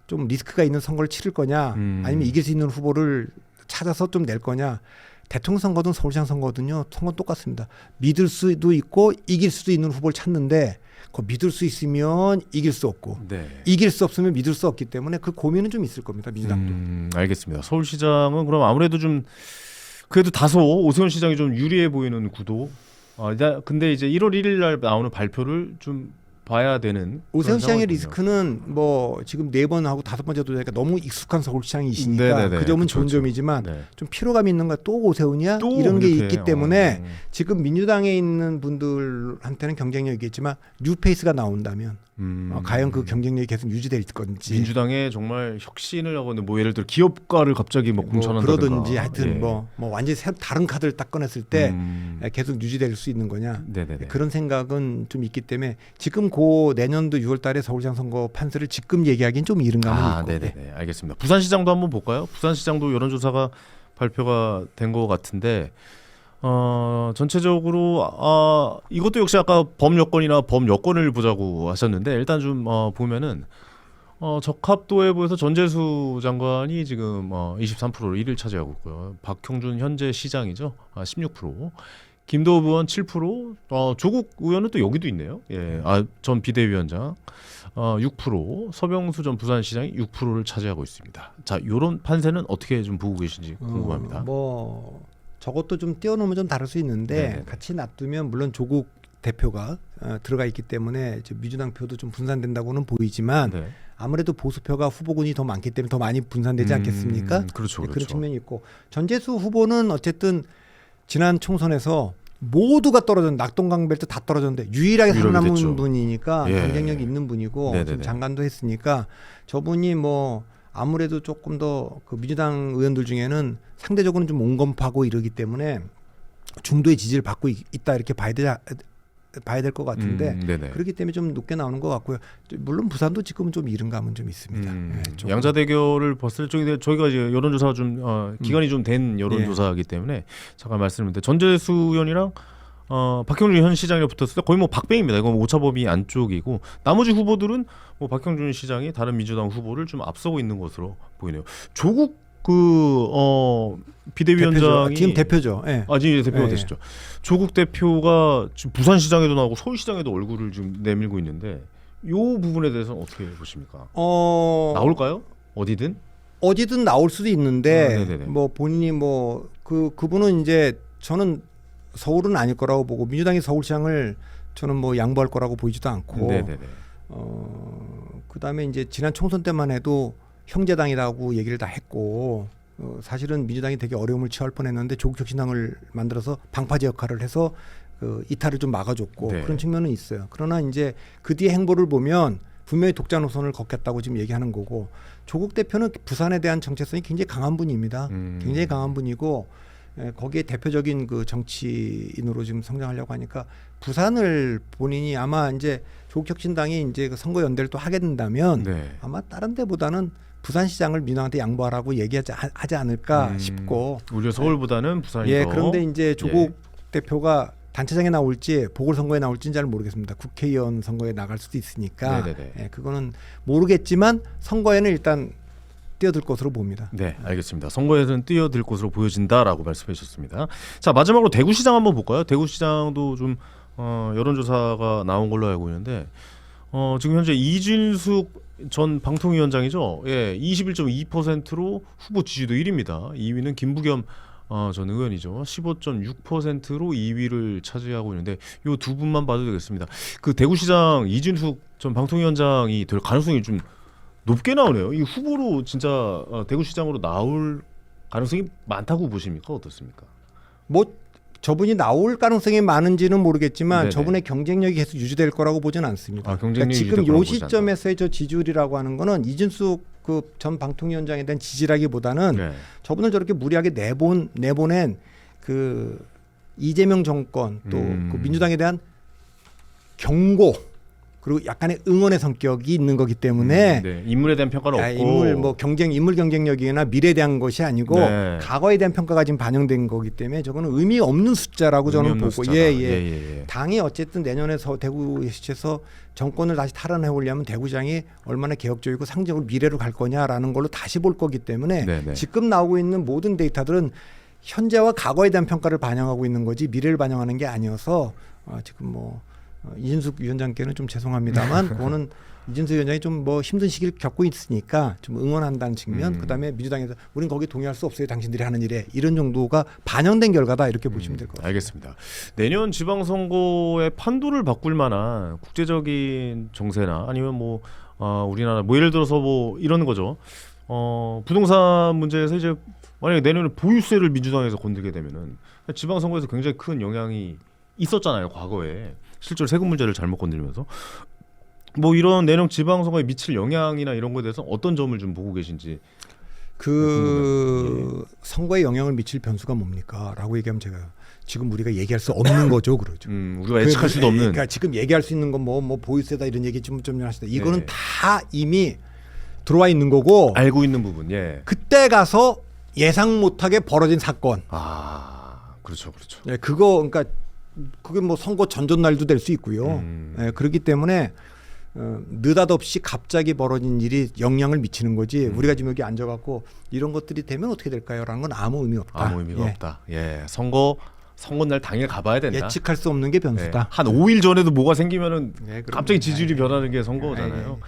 좀 리스크가 있는 선거를 치를 거냐 아니면 이길 수 있는 후보를 찾아서 좀 낼 거냐. 대통령 선거든 서울시장 선거든요. 선거는 똑같습니다. 믿을 수도 있고 이길 수도 있는 후보를 찾는데 그 믿을 수 있으면 이길 수 없고 네. 이길 수 없으면 믿을 수 없기 때문에 그 고민은 좀 있을 겁니다. 민주당도. 알겠습니다. 서울시장은 그럼 아무래도 좀 그래도 다소 오세훈 시장이 좀 유리해 보이는 구도. 근데 이제 1월 1일 날 나오는 발표를 좀 봐야 되는 오세훈 시장의 상황이군요. 리스크는 뭐 지금 4번 하고 5번째 도전이니까 너무 익숙한 서울시장이시니까 네네네. 그 점은 좋은 그렇죠. 점이지만 네. 좀 피로감이 있는 거야. 또 오세훈이야? 또 이런 게 이렇게, 있기 때문에 지금 민주당에 있는 분들한테는 경쟁력이 있겠지만 뉴페이스가 나온다면 과연 그 경쟁력이 계속 유지될 건지 민주당에 정말 혁신을 하거나 뭐 예를 들어 기업가를 갑자기 뭐 공천한다든가 그러든지 하여튼 예. 뭐 완전히 다른 카드를 딱 꺼냈을 때 계속 유지될 수 있는 거냐 네네네. 그런 생각은 좀 있기 때문에 지금 고 내년도 6월달에 서울시장 선거 판세를 지금 얘기하기는 좀 이른 감은 있고 네네네. 알겠습니다. 부산시장도 한번 볼까요? 부산시장도 여론조사가 발표가 된 것 같은데 전체적으로 이것도 역시 아까 범여권이나 범여권을 보자고 하셨는데 일단 좀 보면은 적합도에 전재수 장관이 지금 23%로 1위를 차지하고 있고요. 박형준 현재 시장이죠. 16%. 김도읍 의원 7%. 조국 의원은 또 여기도 있네요. 예. 전 비대위원장 6%. 서병수 전 부산시장이 6%를 차지하고 있습니다. 자, 이런 판세는 어떻게 좀 보고 계신지 궁금합니다. 저것도 좀 띄워놓으면 좀 다를 수 있는데 네네. 같이 놔두면 물론 조국 대표가 들어가 있기 때문에 민주당 표도 좀 분산된다고는 보이지만 네. 아무래도 보수표가 후보군이 더 많기 때문에 더 많이 분산되지 않겠습니까? 그렇죠, 그런 그렇죠. 측면이 있고 전재수 후보는 어쨌든 지난 총선에서 모두가 떨어졌는데 낙동강벨트 다 떨어졌는데 유일하게 살아남은 됐죠. 분이니까 예. 경쟁력이 있는 분이고 네네네. 지금 장관도 했으니까 저분이 아무래도 조금 더 그 민주당 의원들 중에는 상대적으로는 좀 온건파고 이러기 때문에 중도의 지지를 받고 있다 이렇게 봐야 될 것 같은데 그렇기 때문에 좀 높게 나오는 것 같고요. 물론 부산도 지금은 좀 이른 감은 좀 있습니다. 네, 양자 대결을 봤을 때 저희가 이제 여론조사 좀 기간이 좀 된 여론조사이기 때문에 잠깐 말씀드렸는데 전재수 의원이랑 박형준 현 시장이 붙었을 때 거의 박빙입니다. 이건 오차범위 안쪽이고 나머지 후보들은 박형준 시장이 다른 민주당 후보를 좀 앞서고 있는 것으로 보이네요. 조국 비대위원장이 지금 대표죠. 네. 지금 대표가 되시죠. 조국 대표가 지금 부산시장에도 나오고 서울시장에도 얼굴을 지금 내밀고 있는데 이 부분에 대해서는 어떻게 보십니까? 나올까요? 어디든 나올 수도 있는데 본인이 그분은 이제 저는 서울은 아닐 거라고 보고 민주당이 서울시장을 저는 양보할 거라고 보이지도 않고 그다음에 이제 지난 총선 때만 해도 형제당이라고 얘기를 다 했고 사실은 민주당이 되게 어려움을 처할 뻔했는데 조국혁신당을 만들어서 방파제 역할을 해서 이탈을 좀 막아줬고 그런 측면은 있어요. 그러나 이제 그 뒤에 행보를 보면 분명히 독자 노선을 걷겠다고 지금 얘기하는 거고 조국 대표는 부산에 대한 정체성이 굉장히 강한 분입니다. 굉장히 강한 분이고 거기에 대표적인 그 정치인으로 지금 성장하려고 하니까 부산을 본인이 아마 이제 조국혁신당이 이제 그 선거 연대를 또 하게 된다면 아마 다른 데보다는 부산시장을 민주당한테 양보하라고 하지 않을까 싶고 오히려 서울보다는 부산이 더. 그런데 이제 조국 대표가 단체장에 나올지 보궐선거에 나올지는 잘 모르겠습니다. 국회의원 선거에 나갈 수도 있으니까 그거는 모르겠지만 선거에는 일단 뛰어들 것으로 봅니다. 네, 알겠습니다. 선거에서는 뛰어들 것으로 보여진다라고 말씀해 주셨습니다. 자, 마지막으로 대구시장 한번 볼까요? 대구시장도 좀 여론조사가 나온 걸로 알고 있는데 지금 현재 이진숙 전 방통위원장이죠. 21.2%로 후보 지지도 1위입니다. 2위는 김부겸 전 의원이죠. 15.6%로 2위를 차지하고 있는데 이 두 분만 봐도 되겠습니다. 그 대구시장 이진숙 전 방통위원장이 될 가능성이 좀 높게 나오네요. 이 후보로 진짜 대구시장으로 나올 가능성이 많다고 보십니까? 어떻습니까? 저분이 나올 가능성이 많은지는 모르겠지만 저분의 경쟁력이 계속 유지될 거라고 보지는 않습니다. 그러니까 지금 이 시점에서의 저 지지율이라고 하는 거는 이진숙 그 전 방통위원장에 대한 지지라기보다는 저분을 저렇게 무리하게 내보낸 그 이재명 정권 또 그 민주당에 대한 경고 그리고 약간의 응원의 성격이 있는 거기 때문에 인물에 대한 평가는 없고 인물 경쟁력이나 미래에 대한 것이 아니고 과거에 대한 평가가 지금 반영된 거기 때문에 저거는 의미 없는 숫자라고 저는 보고 당이 어쨌든 내년에 대구시에서 정권을 다시 탈환해 오려면 대구시장이 얼마나 개혁적이고 상징적으로 미래로 갈 거냐라는 걸로 다시 볼 거기 때문에 지금 나오고 있는 모든 데이터들은 현재와 과거에 대한 평가를 반영하고 있는 거지 미래를 반영하는 게 아니어서 지금 이진숙 위원장께는 좀 죄송합니다만 그거는 이진숙 위원장이 좀 힘든 시기를 겪고 있으니까 좀 응원한다는 측면 그다음에 민주당에서 우린 거기 동의할 수 없어요 당신들이 하는 일에 이런 정도가 반영된 결과다 이렇게 보시면 될 것 같습니다. 알겠습니다. 내년 지방선거의 판도를 바꿀 만한 국제적인 정세나 아니면 우리나라 예를 들어서 이런 거죠. 부동산 문제에서 이제 만약에 내년에 보유세를 민주당에서 건들게 되면은 지방선거에서 굉장히 큰 영향이 있었잖아요 과거에. 실제로 세금 문제를 잘못 건드리면서 이런 내년 지방선거에 미칠 영향이나 이런 거에 대해서 어떤 점을 좀 보고 계신지 선거에 영향을 미칠 변수가 뭡니까? 라고 얘기하면 제가 지금 우리가 얘기할 수 없는 거죠 그러죠. 우리가 예측할 수도 없는 그러니까 지금 얘기할 수 있는 건 보유세다 이런 얘기 좀 하시다. 이거는 다 이미 들어와 있는 거고 알고 있는 부분 그때 가서 예상 못하게 벌어진 사건 그렇죠 그거 그러니까 그게 선거 전전날도 될 수 있고요. 그렇기 때문에 느닷없이 갑자기 벌어진 일이 영향을 미치는 거지. 우리가 지금 여기 앉아갖고 이런 것들이 되면 어떻게 될까요?라는 건 아무 의미 없다. 아무 의미가 없다. 예, 선거날 당일 가봐야 된다. 예측할 수 없는 게 변수다. 네. 한 5일 전에도 뭐가 생기면은 네, 갑자기 지지율이 변하는 게 선거잖아요.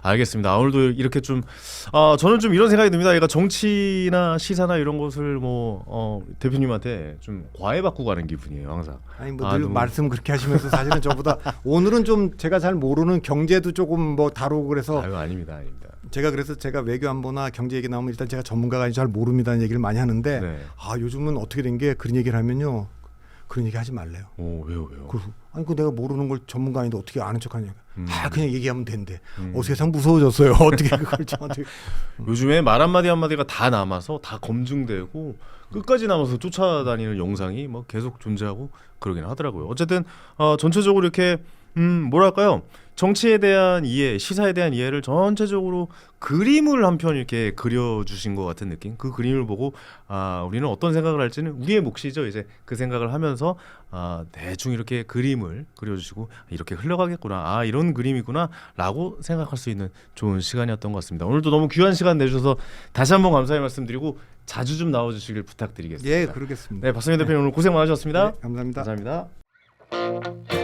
알겠습니다. 오늘도 이렇게 좀 저는 좀 이런 생각이 듭니다. 그러니까 정치나 시사나 이런 것을 대표님한테 좀 과외받고 가는 기분이에요, 항상. 아니 뭐 늘 말씀 그렇게 하시면서 사실은 저보다 오늘은 좀 제가 잘 모르는 경제도 조금 뭐 다루고 그래서 아닙니다. 제가 외교 안보나 경제 얘기 나오면 일단 제가 전문가가 아니라 잘 모릅니다는 얘기를 많이 하는데 네. 요즘은 어떻게 된 게 그런 얘기를 하면요. 그런 얘기 하지 말래요. 왜요? 아니 내가 모르는 걸 전문가 아닌데 어떻게 아는 척하냐. 그냥 얘기하면 된대. 세상 무서워졌어요. 어떻게 그걸 저한테. 요즘에 말 한마디 한마디가 다 남아서 다 검증되고 끝까지 남아서 쫓아다니는 영상이 뭐 계속 존재하고 그러긴 하더라고요. 어쨌든 전체적으로 이렇게 뭐랄까요? 정치에 대한 이해, 시사에 대한 이해를 전체적으로 그림을 한 편 이렇게 그려주신 것 같은 느낌. 그 그림을 보고 우리는 어떤 생각을 할지는 우리의 몫이죠. 이제 그 생각을 하면서 대충 이렇게 그림을 그려주시고 이렇게 흘러가겠구나. 이런 그림이구나라고 생각할 수 있는 좋은 시간이었던 것 같습니다. 오늘도 너무 귀한 시간 내주셔서 다시 한번 감사의 말씀드리고 자주 좀 나와주시길 부탁드리겠습니다. 예, 그러겠습니다. 네, 박성현 대표님 오늘 고생 많으셨습니다. 네, 감사합니다. 감사합니다.